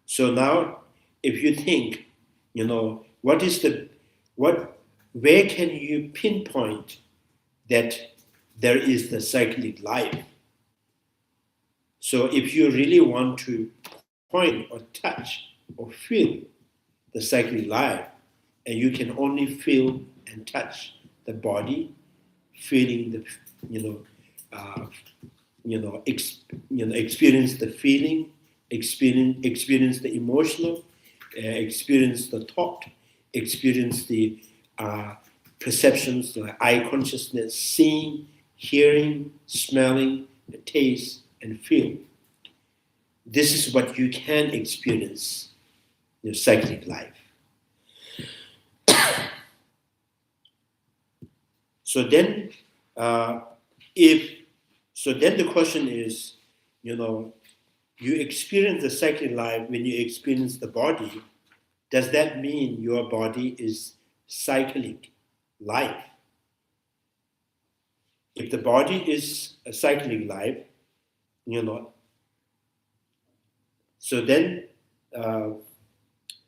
So now, if you think, where can you pinpoint that there is the cyclic life? So if you really want to point or touch or feel the cyclic life, and you can only feel and touch the body, feeling the, experience the feeling, experience the emotional, experience the thought, experience the perceptions, the eye consciousness, seeing, hearing, smelling, taste, and feel. This is what you can experience in cyclic life. So then the question is, you experience the cyclic life when you experience the body. does that mean your body is cyclic life? If the body is a cyclic life, so then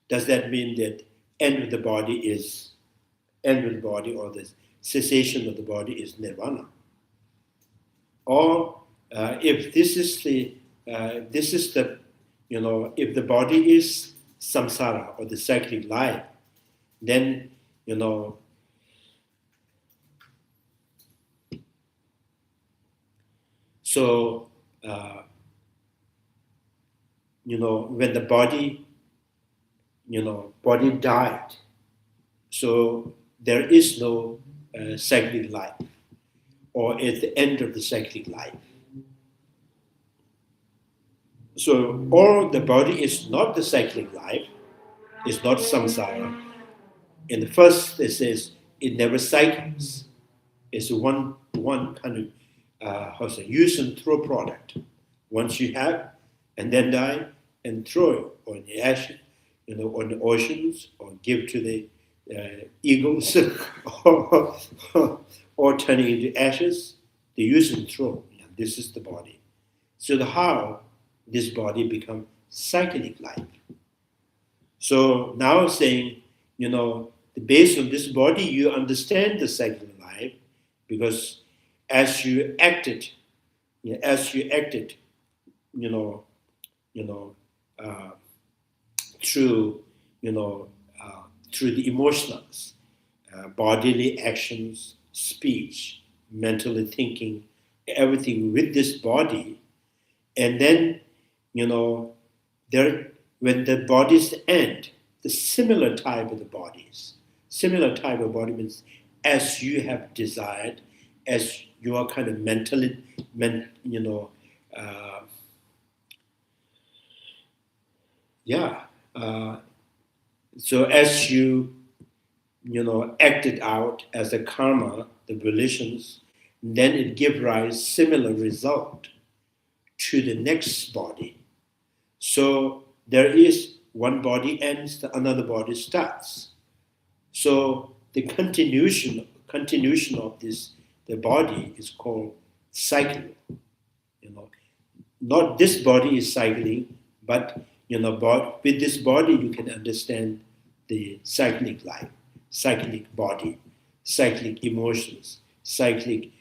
does that mean that end of the body or the cessation of the body is nirvana? Or if this is the if the body is samsara or the cyclic life, then so when the body died, so there is no cyclic life, or at the end of the cyclic life. So, or the body is not the cyclic life, it's not samsara. In the first, it says it never cycles. It's one kind of use and throw product. Once you have, and then die, and throw it on the ash, on the oceans, or give to the eagles, or turn it into ashes. The use and throw. This is the body. So how this body become cyclic life. So now saying, based on this body, you understand the cyclic life, because as you acted, through through the emotions, bodily actions, speech, mentally thinking, everything with this body, and then there when the bodies end, the similar type of body means as you have desired, as you are kind of mentally, so as you, acted out as a karma, the volitions, then it gives rise similar result to the next body. So there is one body ends, another body starts. So the continuation of this, the body is called cycle. Not this body is cycling, but with this body you can understand the cyclic life, cyclic body, cyclic emotions, cyclic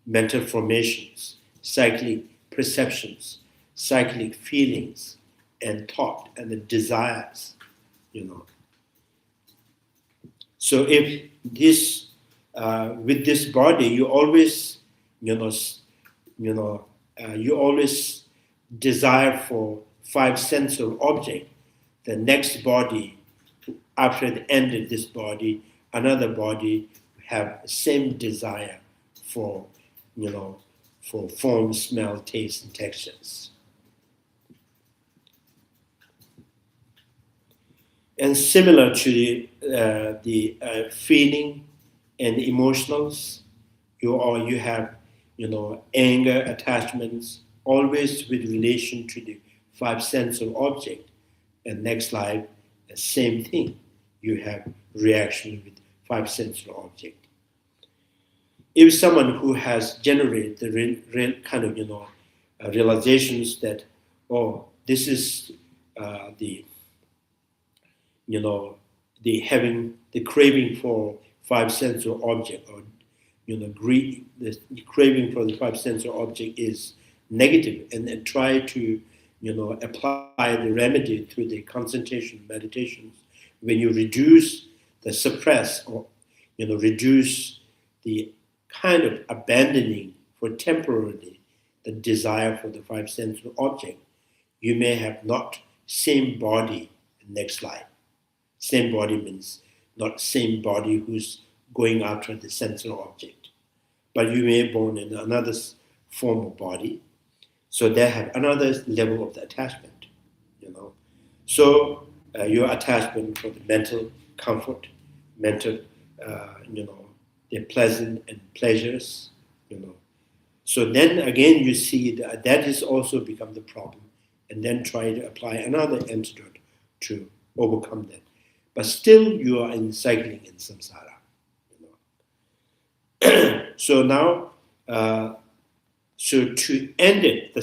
mental formations, cyclic perceptions, cyclic feelings and thought and the desires, So if this with this body you always you always desire for five sensual objects, the next body after the end of this body, another body have same desire for for form, smell, taste, and textures. And similar to the feeling and emotionals, you have anger, attachments, always with relation to the five sensual object. And next life, the same thing. You have reaction with five sensual object. If someone who has generated the real kind of realizations that this is the having the craving for five sensual object, or greed, the craving for the five sensual object is negative, and then try to apply the remedy through the concentration meditations. When you reduce the suppress, or reduce the kind of abandoning for temporarily the desire for the five sensual object, you may have not same body next life. Same body means not same body who's going after the sensual object, but you may be born in another form of body, so they have another level of the attachment. So your attachment for the mental comfort, mental, the pleasant and pleasures, So then again you see that is also become the problem, and then try to apply another antidote to overcome that. But still you are in cycling in samsara. So now, so to end it, the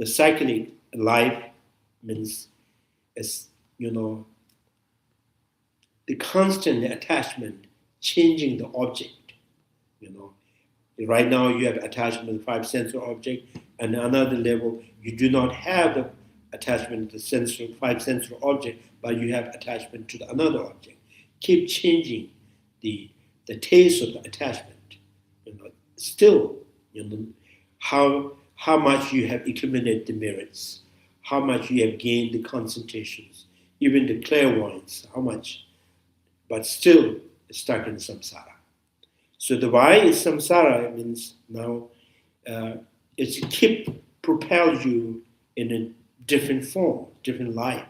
cyclic life means, as the constant attachment, changing the object. Right now you have attachment to the five sensory object, and another level you do not have the attachment to the five sensory object, but you have attachment to another object. Keep changing the taste of the attachment. Still, how much you have accumulated the merits, how much you have gained the concentrations, even the clairvoyance, how much, but still stuck in samsara. So the why is samsara means now it's propel you in a different form, different life.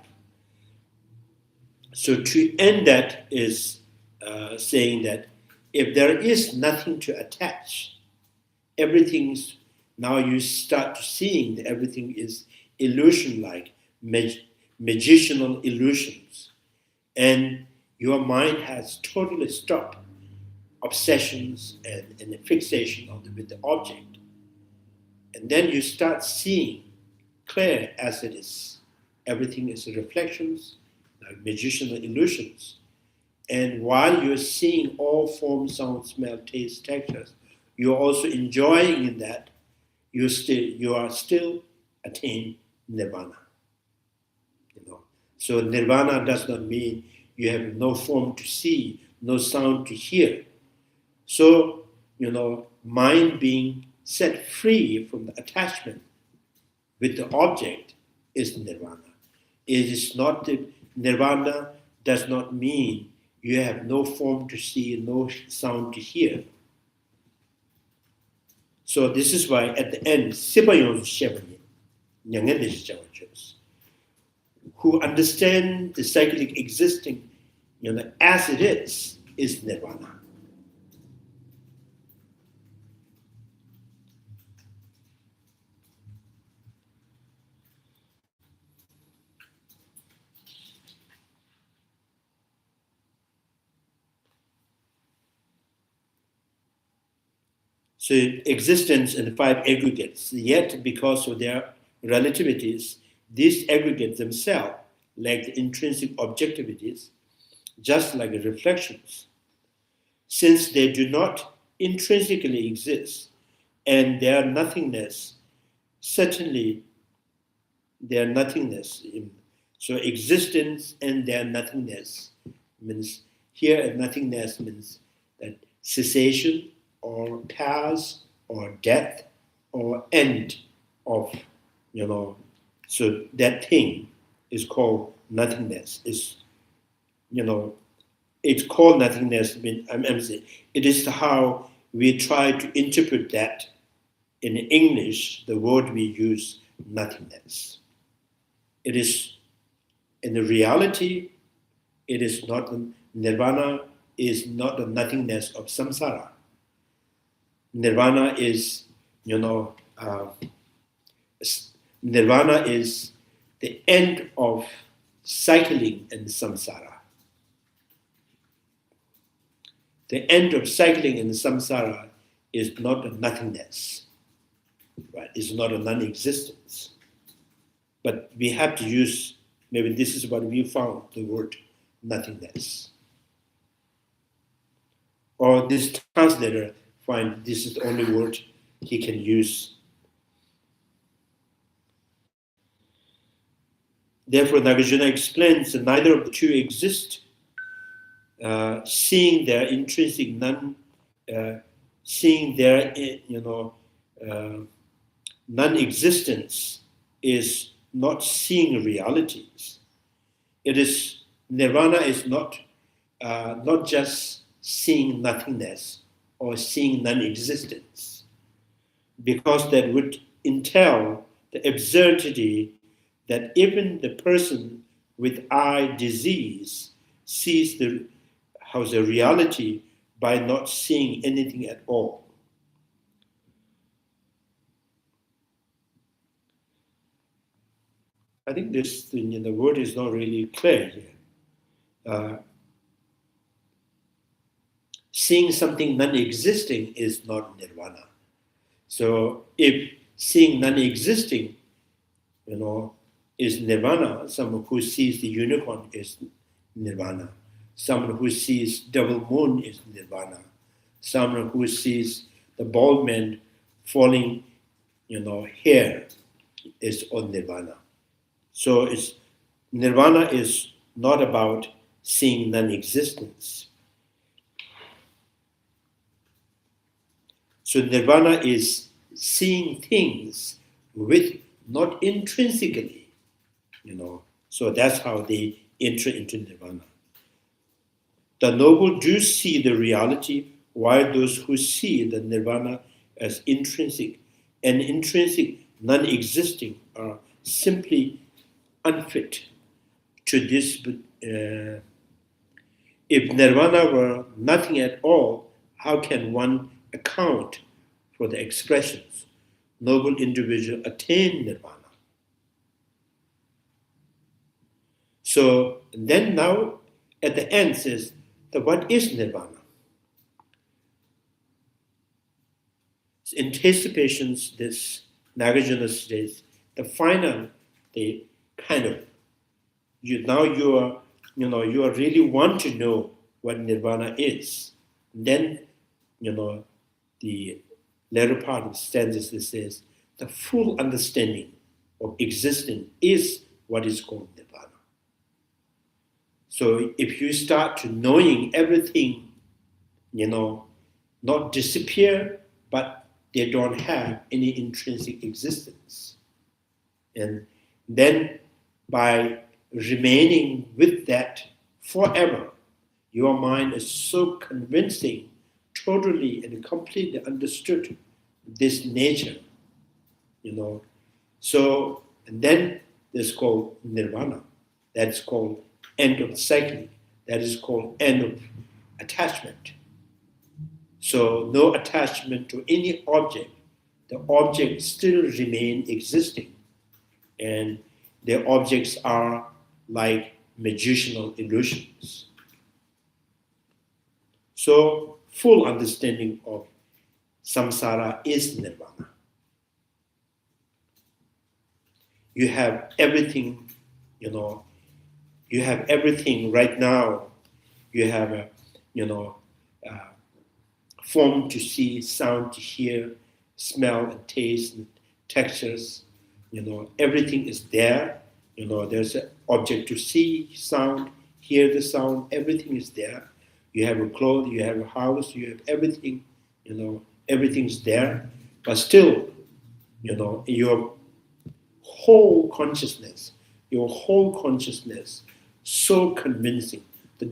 So to end that is saying that if there is nothing to attach, everything's, now you start seeing that everything is illusion-like, magicianal illusions. And your mind has totally stopped obsessions and the fixation with the object. And then you start seeing clear as it is. Everything is reflections, like magicianal illusions. And while you're seeing all form, sound, smell, taste, textures, you're also enjoying in that, you are still attain nirvana. So nirvana does not mean you have no form to see, no sound to hear. So, mind being set free from the attachment with the object is nirvana. It is not nirvana does not mean you have no form to see, no sound to hear. So this is why at the end, who understand the cyclic existing, as it is nirvana. So existence in five aggregates, yet because of their relativities, these aggregates themselves lack the intrinsic objectivities, just like reflections. Since they do not intrinsically exist, and their nothingness, certainly their nothingness. So existence and their nothingness means, here nothingness means that cessation or pause or death or end of, so that thing is called nothingness. It's called nothingness. I'm saying it is how we try to interpret that in English, the word we use, nothingness. It is, in the reality, it is not, nirvana is not the nothingness of samsara. Nirvana is, nirvana is the end of cycling in samsara. The end of cycling in samsara is not a nothingness, right? It's not a non-existence. But we have to use, maybe this is what we found, the word nothingness. Or this translator find this is the only word he can use. Therefore, Nagarjuna explains that neither of the two exist, seeing their intrinsic seeing their non-existence is not seeing realities. It is, nirvana is not just seeing nothingness or seeing non-existence, because that would entail the absurdity that even the person with eye disease sees the reality by not seeing anything at all. I think the word is not really clear here. Seeing something non-existing is not nirvana. So if seeing non-existing, is nirvana, someone who sees the unicorn is nirvana. Someone who sees double moon is nirvana. Someone who sees the bald man falling, hair is on nirvana. So nirvana is not about seeing non-existence. So nirvana is seeing things with not intrinsically, So that's how they enter into nirvana. The noble do see the reality, while those who see the nirvana as intrinsic and intrinsic non-existing are simply unfit to this. If nirvana were nothing at all, how can one account for the expressions noble individual attain nirvana? So then now at the end says that what is nirvana? Anticipations, this Nagarjuna says, the final, the kind of you are really want to know what nirvana is. Then the latter part of the stanzas that says the full understanding of existence is what is called nirvana. So if you start to knowing everything, not disappear, but they don't have any intrinsic existence. And then by remaining with that forever, your mind is so convincing, totally and completely understood this nature, So, and then there's called nirvana. That's called end of cycling. That is called end of attachment. So no attachment to any object. The objects still remain existing. And the objects are like magicianal illusions. So full understanding of samsara is nirvana. You have everything, you have everything right now. You have a, form to see, sound to hear, smell and taste and textures. Everything is there. There's an object to see, sound, hear the sound. Everything is there. You have a clothes, you have a house, you have everything. Everything's there. But still, your whole consciousness, so convincing,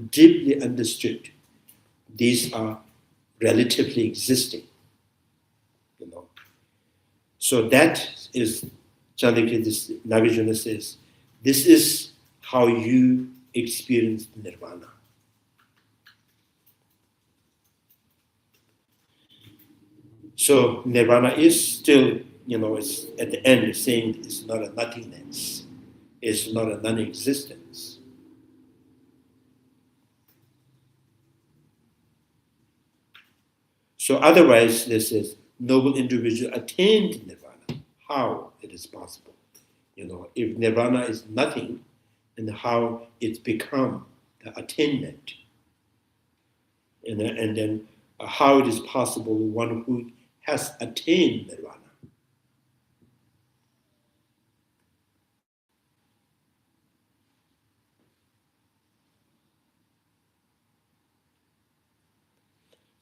deeply understood. These are relatively existing. So that is, Chandrakirti Nagarjuna says, this is how you experience nirvana. So nirvana is still, it's at the end saying it's not a nothingness. It's not a non-existence. So otherwise, this is noble individual attained nirvana. How it is possible? If nirvana is nothing, then how it's become the attainment? And then how it is possible one who has attained nirvana?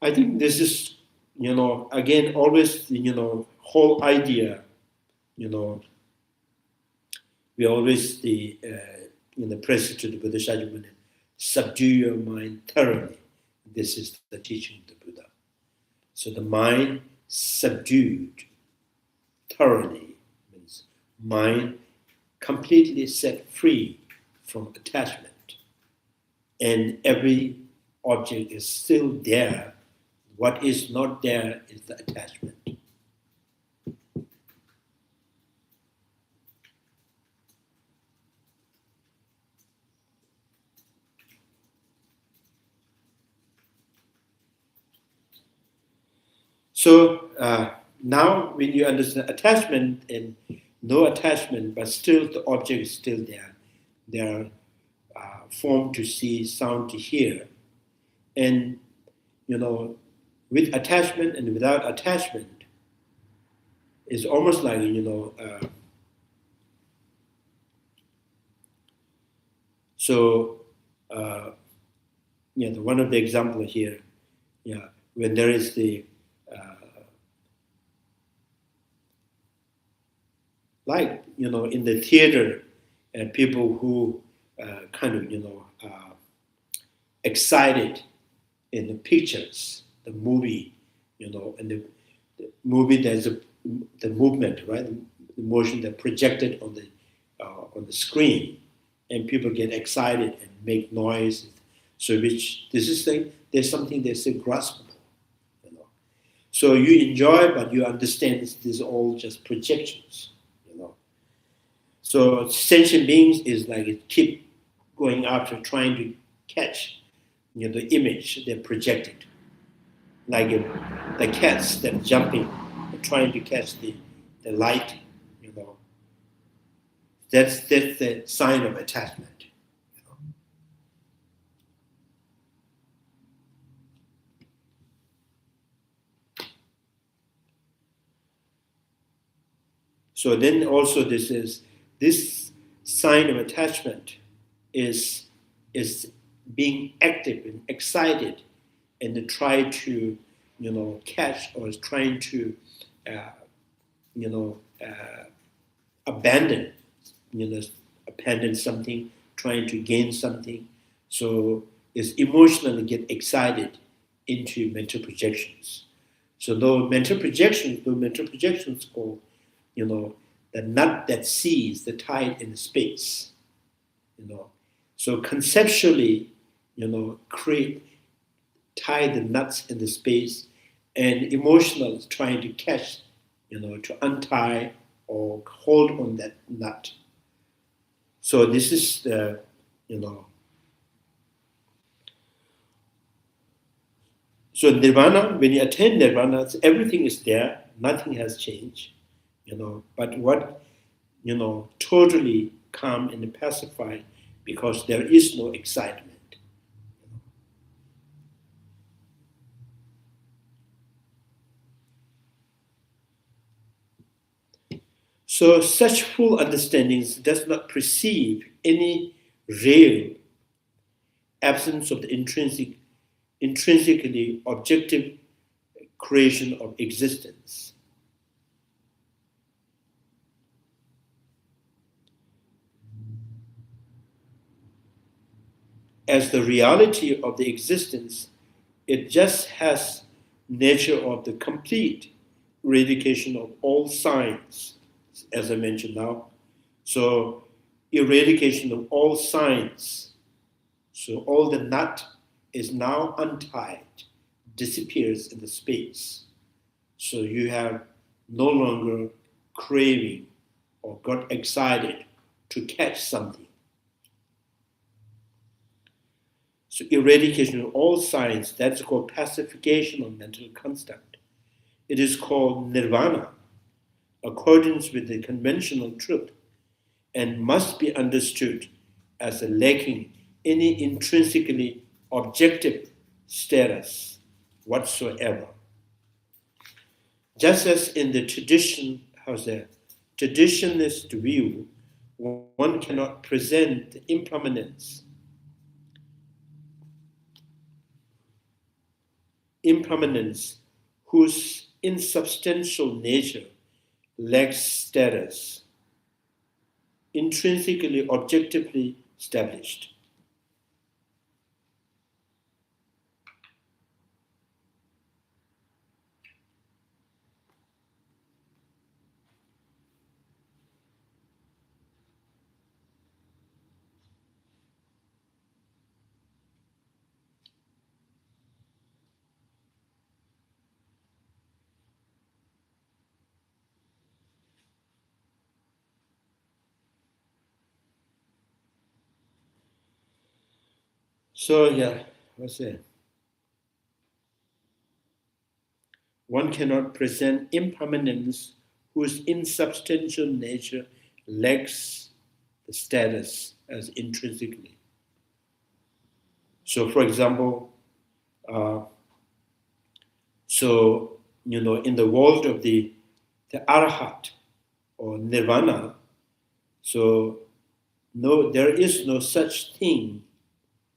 I think this is, again, always, whole idea, we always, press to the Buddha Shakyamuni, subdue your mind thoroughly. This is the teaching of the Buddha. So the mind subdued thoroughly means mind completely set free from attachment. And every object is still there. What is not there is the attachment. So now when you understand attachment and no attachment, but still the object is still there. They are form to see, sound to hear. And, with attachment and without attachment, it's almost like, one of the examples here, when there is the, in the theater, people who excited in the pictures, the movie, and the movie, there's the movement, right? The motion that projected on the screen, and people get excited and make noise. So there's something that's graspable, So you enjoy, but you understand this is all just projections, So sentient beings is like it keep going after trying to catch, the image they're projected, like the cats that jumping, trying to catch the light, That's the sign of attachment. So then also this sign of attachment is being active and excited and to try to catch or is trying to abandon abandon something, trying to gain something. So it's emotionally get excited into mental projections. So those mental projections called, the nut that sees the tide in the space. So conceptually, tie the nuts in the space, and emotional is trying to catch, to untie or hold on that nut. So this is the, so nirvana, when you attain nirvana, everything is there, nothing has changed, but what, totally calm and pacified because there is no excitement. So such full understandings does not perceive any real absence of the intrinsically objective creation of existence. As the reality of the existence, it just has nature of the complete eradication of all signs, as I mentioned now. So eradication of all signs. So all the nut is now untied, disappears in the space. So you have no longer craving or got excited to catch something. So eradication of all signs, that's called pacification of mental construct. It is called nirvana, accordance with the conventional truth, and must be understood as a lacking any intrinsically objective status whatsoever. Just as in the traditionalist view, one cannot present the impermanence whose insubstantial nature lacks status, intrinsically objectively established. So yeah, what's it? one cannot present impermanence whose insubstantial nature lacks the status as intrinsically. So, for example, in the world of the Arhat or nirvana, there is no such thing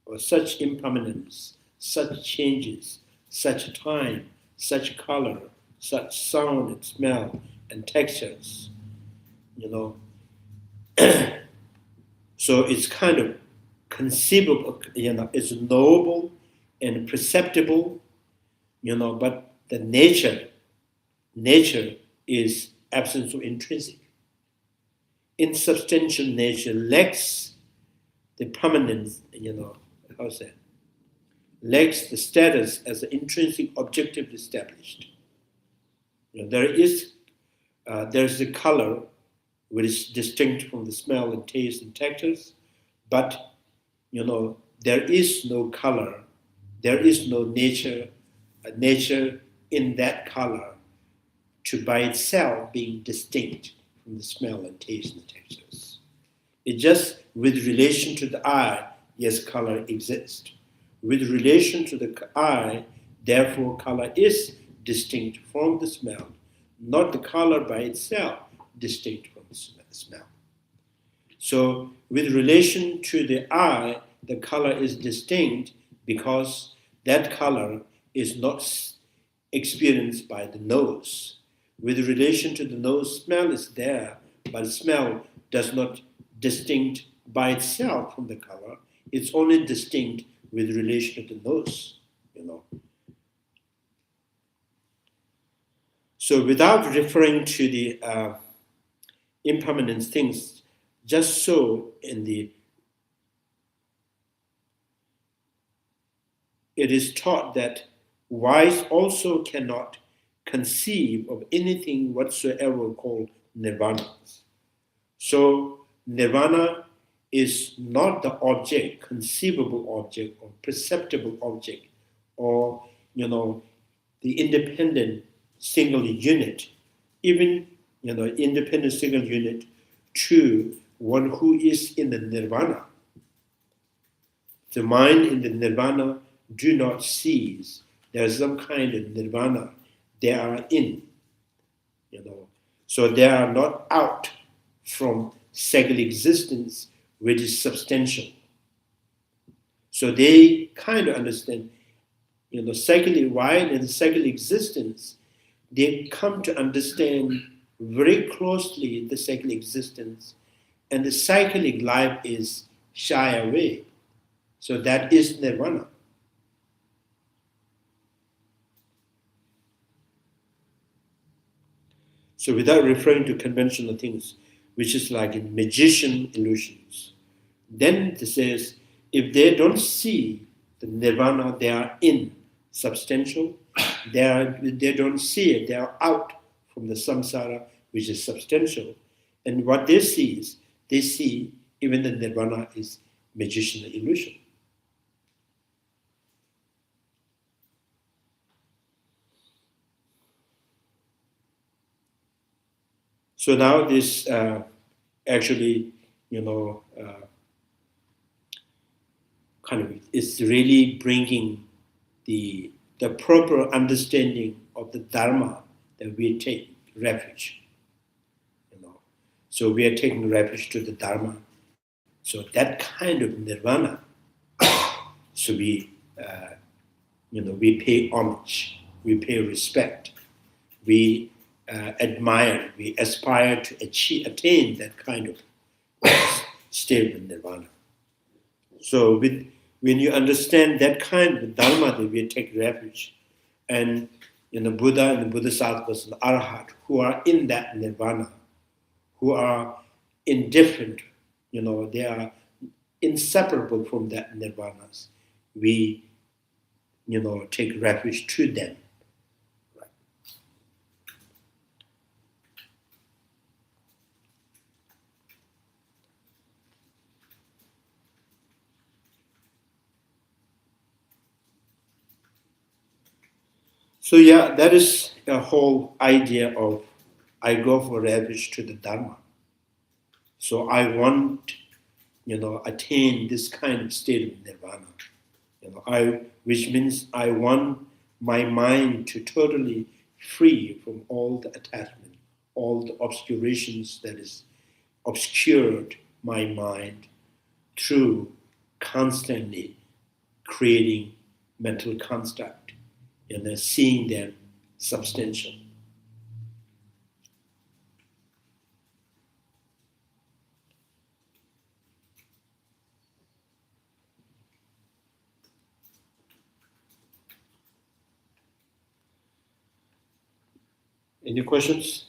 or such impermanence, such changes, such time, such color, such sound and smell and textures, So it's kind of conceivable, it's knowable and perceptible, but the nature is absence of intrinsic. Insubstantial nature lacks the permanence, lacks the status as an intrinsic objective established. There's the color which is distinct from the smell and taste and textures, but there is no color, there is no nature in that color to by itself being distinct from the smell and taste and textures. It just with relation to the eye, yes, color exists. With relation to the eye, therefore color is distinct from the smell, not the color by itself distinct from the smell. So with relation to the eye, the color is distinct because that color is not experienced by the nose. With relation to the nose, smell is there, but smell does not distinct by itself from the color. It's only distinct with relation to the nose, So without referring to the impermanent things, just so it is taught that wise also cannot conceive of anything whatsoever called nirvana. So nirvana is not the object, conceivable object or perceptible object or, the independent single unit, even, independent single unit to one who is in the nirvana. The mind in the nirvana do not cease. There is some kind of nirvana they are in, So they are not out from second existence, which is substantial. So they kind of understand, cyclic wide and cyclic existence, they come to understand very closely the cyclic existence, and the cyclic life is shy away. So that is nirvana. So without referring to conventional things, which is like in magician illusions, then it says, if they don't see the nirvana they are in substantial, they don't see it, they are out from the samsara, which is substantial. And what they see is, they see even the nirvana is magician illusion. So now this actually, kind of is really bringing the proper understanding of the dharma that we take refuge. So we are taking refuge to the dharma. So that kind of nirvana, so we pay homage, we pay respect, we admire, we aspire to attain that kind of state of nirvana. So when you understand that kind of dharma that we take refuge, and the Buddha and the Bodhisattvas and the Arhat who are in that nirvana, who are indifferent, they are inseparable from that nirvanas, we, take refuge to them. So yeah, that is a whole idea of I go for refuge to the Dharma. So I want, attain this kind of state of nirvana. Which means I want my mind to totally free from all the attachment, all the obscurations that is obscured my mind through constantly creating mental construct and then seeing them substantial. Any questions?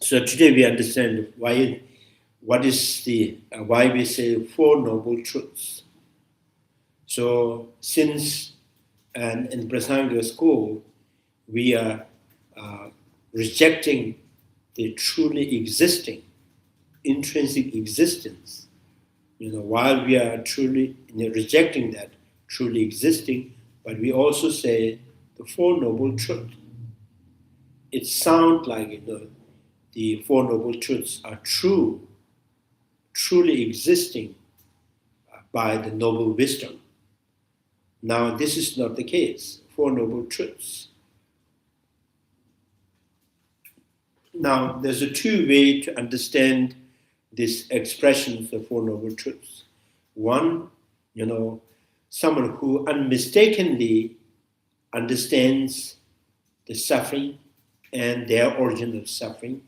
So today we understand why we say Four Noble Truths. So since in Prasanga school, we are rejecting the truly existing, intrinsic existence. While we are truly rejecting that truly existing, but we also say the Four Noble Truths. It sounds like the Four Noble Truths are true, truly existing by the noble wisdom. Now, this is not the case. Four Noble Truths. Now, there's a two way to understand this expression of the Four Noble Truths. One, someone who unmistakably understands the suffering and their origin of suffering,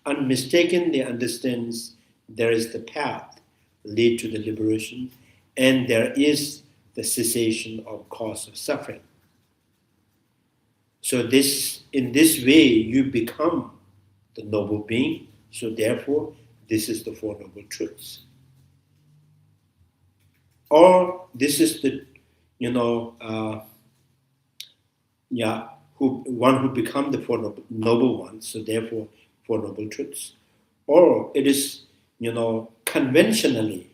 unmistakably understands there is the path lead to the liberation, and there is the cessation of cause of suffering. So in this way, you become the noble being. So therefore, this is the Four Noble Truths. Or this is the, one who become the Four Noble Ones. So therefore, Four Noble Truths. Or it is, conventionally,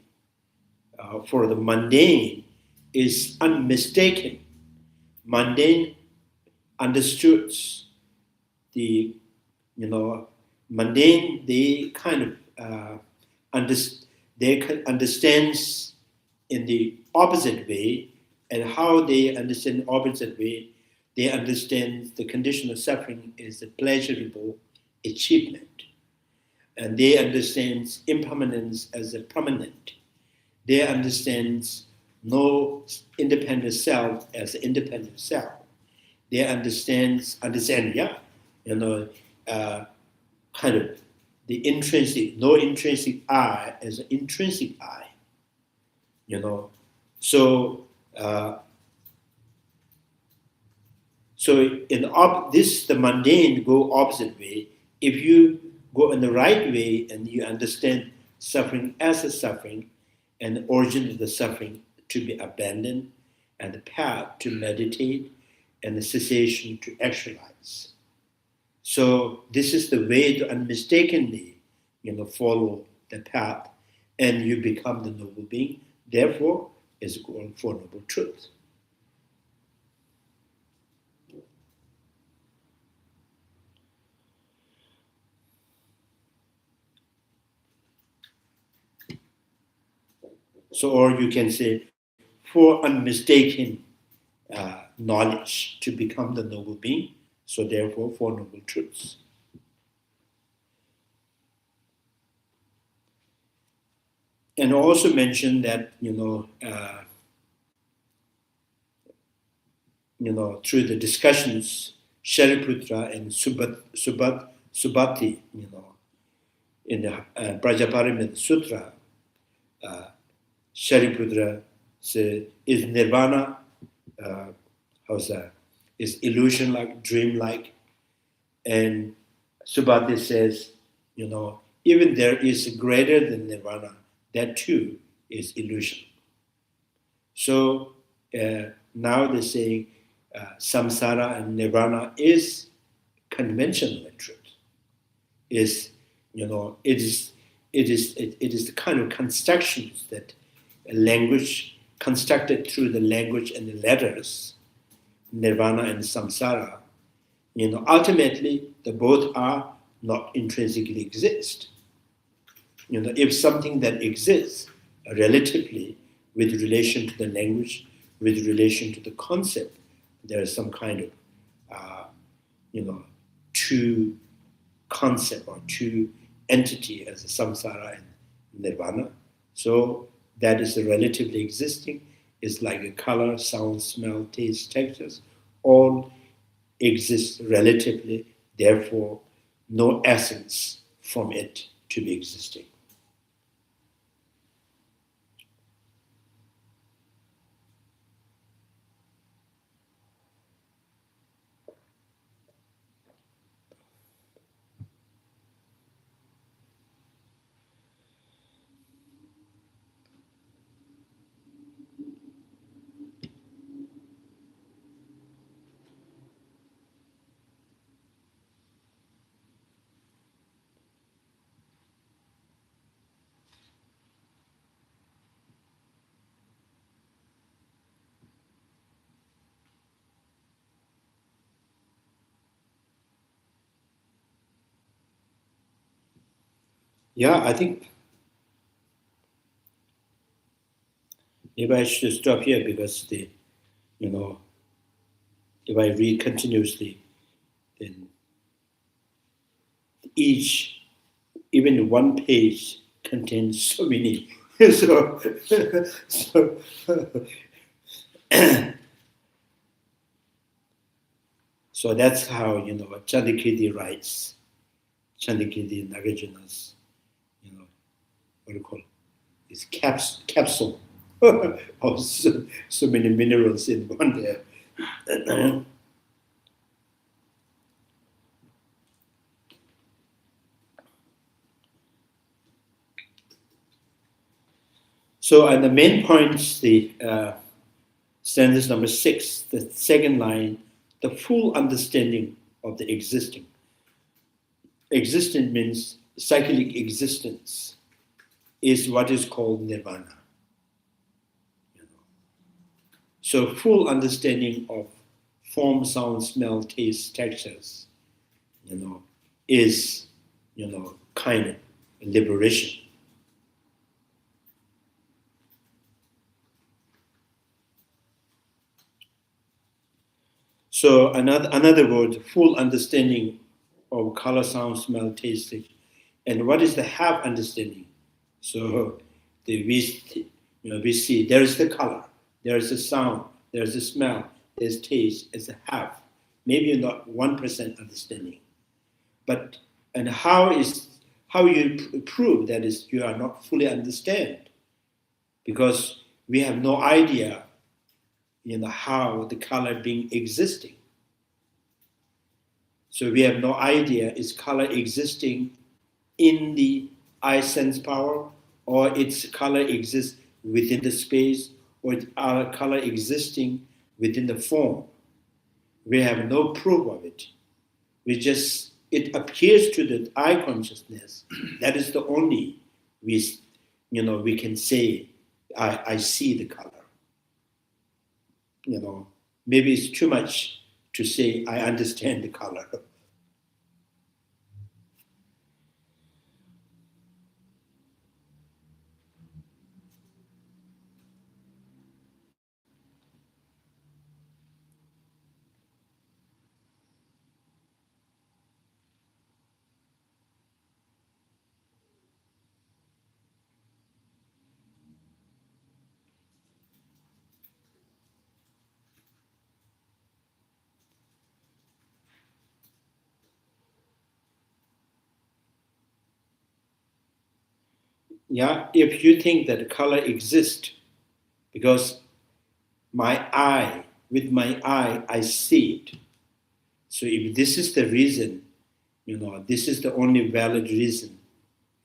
for the mundane, is unmistaken. Mundane understands the, mundane, they kind of understands in the opposite way, and how they understand the opposite way, they understand the condition of suffering is a pleasurable achievement. And they understand impermanence as a permanent. They understand no independent self as an independent self. They understand, kind of the intrinsic, no intrinsic I as an intrinsic I. So in the mundane go opposite way. If you go in the right way and you understand suffering as a suffering and the origin of the suffering to be abandoned and the path to meditate and the cessation to actualize. So this is the way to unmistakably, follow the path and you become the noble being. Therefore, is called Four Noble Truths. So, or you can say, for unmistaken knowledge to become the noble being. So therefore, Four Noble Truths. And also mention that, through the discussions, Shariputra and Subhati, in the Prajaparamita Sutra, Shariputra says, is nirvana, is illusion-like, dream-like? And Subhati says, even there is greater than nirvana, that too is illusion. So now they're saying samsara and nirvana is conventional truth. is, it is the kind of constructions that a language constructed through the language and the letters, nirvana and samsara. Ultimately, the both are not intrinsically exist. If something that exists relatively with relation to the language, with relation to the concept, there is some kind of, true concept or true entity as a samsara and nirvana. So that is relatively existing. It's like a color, sound, smell, taste, textures, all exist relatively, therefore no essence from it to be existing. Yeah, I think maybe I should stop here because if I read continuously, then even one page contains so many. so, so, so that's how Chandrakirti writes. Chandrakirti Nagarjuna's, what do you call it? It's capsule of so many minerals in one there. So, and the main points, the stanzas number 6, the second line, the full understanding of the existing. Existent means cyclic existence is what is called nirvana. So full understanding of form, sound, smell, taste, textures, is, kind of liberation. So another word, full understanding of color, sound, smell, taste, and what is the half understanding? So we see there is the color, there is the sound, there is the smell, there's taste, it's a half, maybe not 1% understanding. But and how you prove that is you are not fully understand? Because we have no idea, how the color being existing. So we have no idea is color existing in the eye sense power, or its color exists within the space, or our color existing within the form. We have no proof of it. It appears to the eye consciousness. That is the only we can say, I see the color. Maybe it's too much to say I understand the color. Yeah, if you think that color exists because with my eye, I see it. So if this is the reason, this is the only valid reason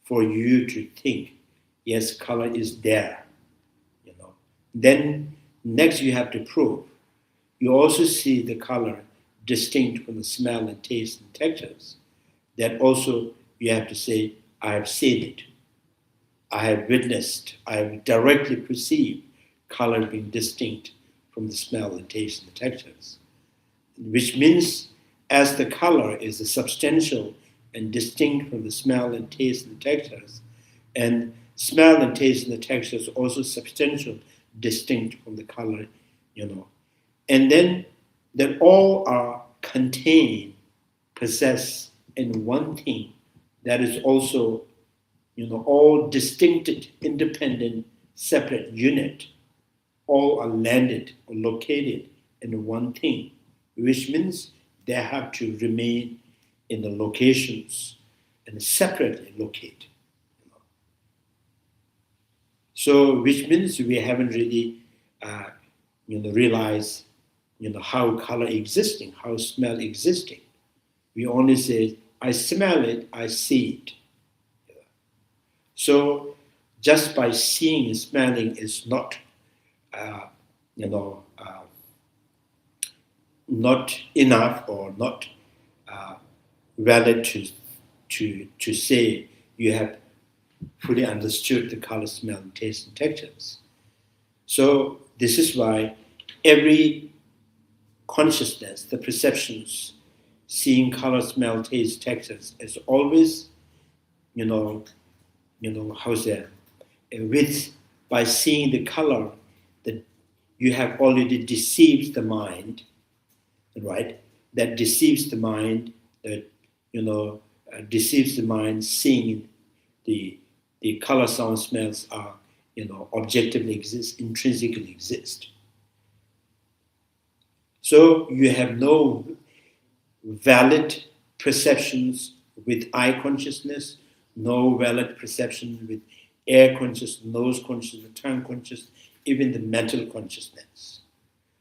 for you to think, yes, color is there, Then next you have to prove. You also see the color distinct from the smell and taste and textures. That also you have to say, I have seen it. I have witnessed, I have directly perceived color being distinct from the smell, the taste, and the textures. Which means as the color is substantial and distinct from the smell and taste and textures, and smell and taste and the textures also substantial, distinct from the color, and then that all are contained, possessed in one thing that is also, all distinct, independent, separate unit, all are landed or located in one thing, which means they have to remain in the locations and separately locate. So, which means we haven't really, realized, how color existing, how smell existing. We only say, I smell it, I see it. So, just by seeing and smelling is not, not enough or not valid to say you have fully understood the color, smell, and taste and textures. So this is why every consciousness, the perceptions, seeing color, smell, taste, textures, is always, how's that? With by seeing the color, that you have already deceived the mind, right? That deceives the mind. That deceives the mind, seeing the color, sound, smells are objectively exist, intrinsically exist. So you have no valid perceptions with eye consciousness, no valid perception with air consciousness, nose consciousness, tongue consciousness, even the mental consciousness.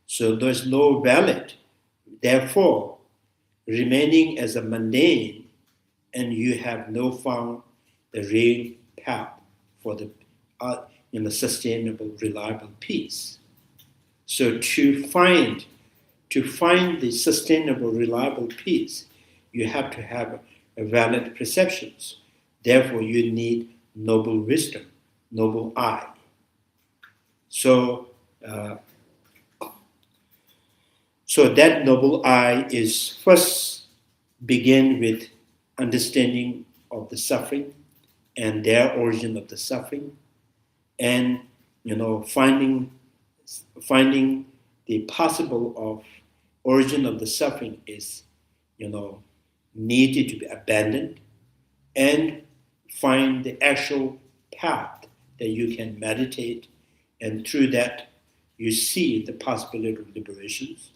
So there's no valid. Therefore, remaining as a mundane, and you have no found the real path for the sustainable, reliable peace. So to find the sustainable, reliable peace, you have to have a valid perceptions. Therefore, you need noble wisdom, noble eye. So, so that noble eye is first begin with understanding of the suffering and their origin of the suffering, and finding the possible of origin of the suffering is needed to be abandoned, and find the actual path that you can meditate, and through that you see the possibility of liberations.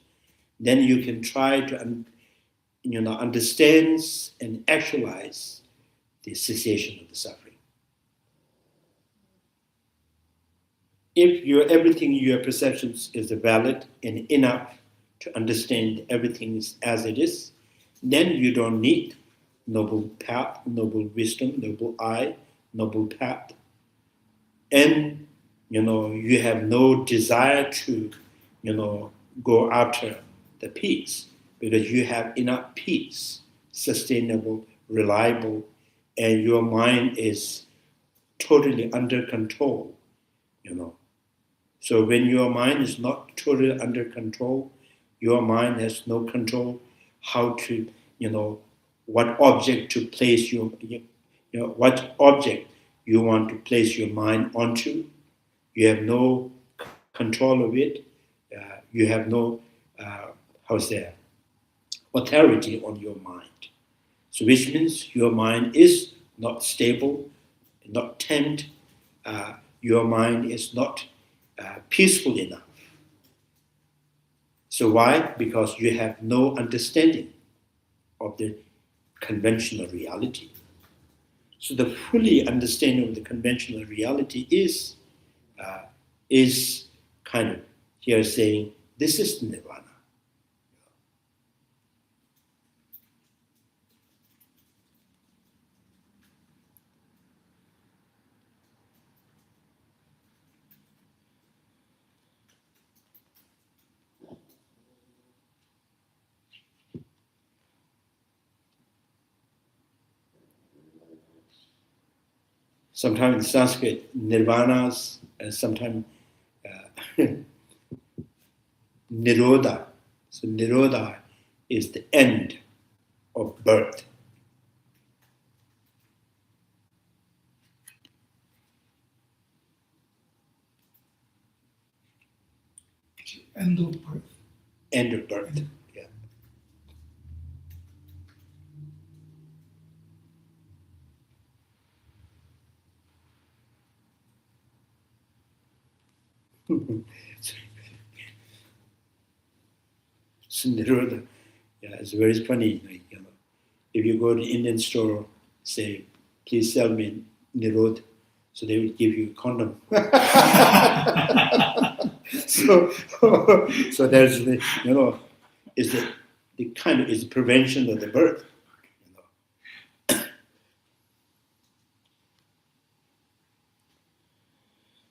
Then you can try to understand and actualize the cessation of the suffering. If everything, your perceptions is valid and enough to understand everything is as it is, then you don't need noble path, noble wisdom, noble eye, noble path. And you have no desire to go after the peace, because you have enough peace, sustainable, reliable, and your mind is totally under control. So when your mind is not totally under control, your mind has no control how to, what object to place what object you want to place your mind onto. You have no control of it. You have no, authority on your mind. So which means your mind is not stable, not tamed. Your mind is not peaceful enough. So why? Because you have no understanding of the conventional reality. So the fully understanding of the conventional reality is kind of here saying this is nirvana. sometimes in Sanskrit, nirvanas, and sometimes nirodha. So nirodha is the end of birth. End of birth. End of birth. Yeah. So nirodha, yeah, it's very funny. Like, if you go to Indian store, say, please sell me nirod, so they will give you a condom. so there's the, is the kind of is prevention of the birth.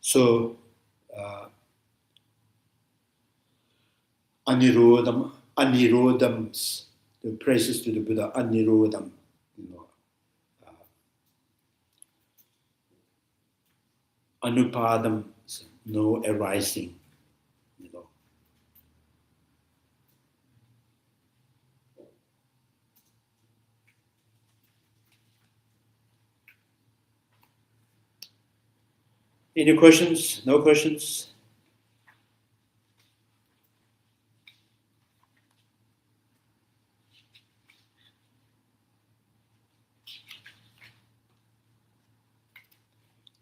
So anirodams, the praises to the Buddha, anirodam, anupadam, no arising, Any questions? No questions?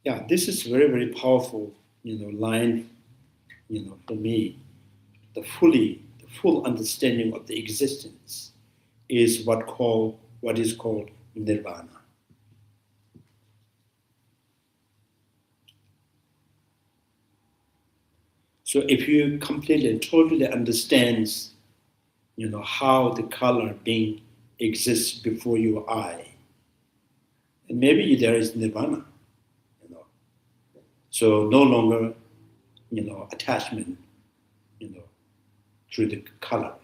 Yeah, this is very, very powerful, line, for me. The full understanding of the existence is what is called nirvana. So if you completely and totally understands, how the color being exists before your eye, and maybe there is nirvana, So no longer, attachment, through the color.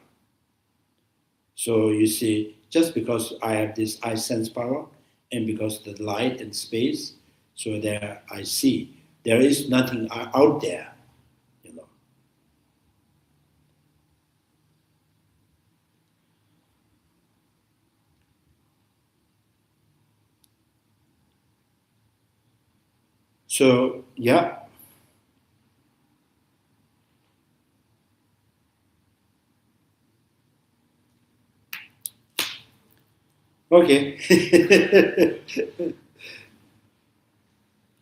So you see, just because I have this eye sense power, and because of the light and space, so there I see. There is nothing out there, So, yeah. Okay.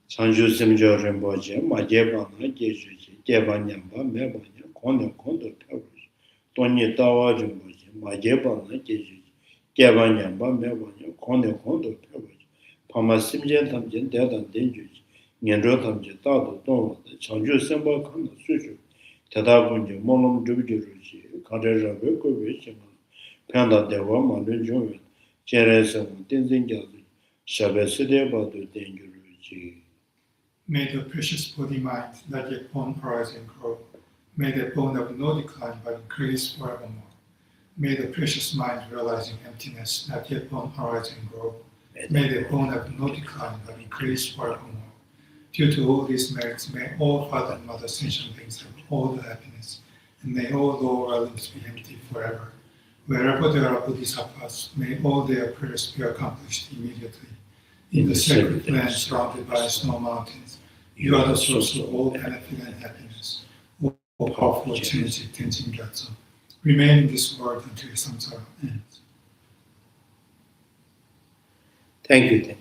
Chanju simjo rinpoche, ma jeba na geshe, jeba nyamba, meba nya, kondo pewash. Tonye tawa rinpoche, ma jeba na geshe, jeba nyamba, meba nya, kondo pewash. Pama simje tamje, dedan denjuji, nyenro tamje, tado tonwa, chanju simba kana sushu, tada bunje, molom jubje ruji, kare rabe kobe shima, penda dewa malun jungwe, chere sama, tenzin gyazi, shabe side bado denju ruji. May the precious body mind not yet born arise and grow. May the bone of no decline but increase forevermore. May the precious mind realizing emptiness not yet born arise and grow. May the bone of no decline but increase forevermore. Due to all these merits, may all father and mother sentient beings have all the happiness, and may all lower realms be empty forever. Wherever there are bodhisattvas, may all their prayers be accomplished immediately. In the sacred land surrounded by snow mountains, you are the source of all benefit and happiness, all powerful Tenzin Gyatso. Remain in this world until samsara ends. Thank you.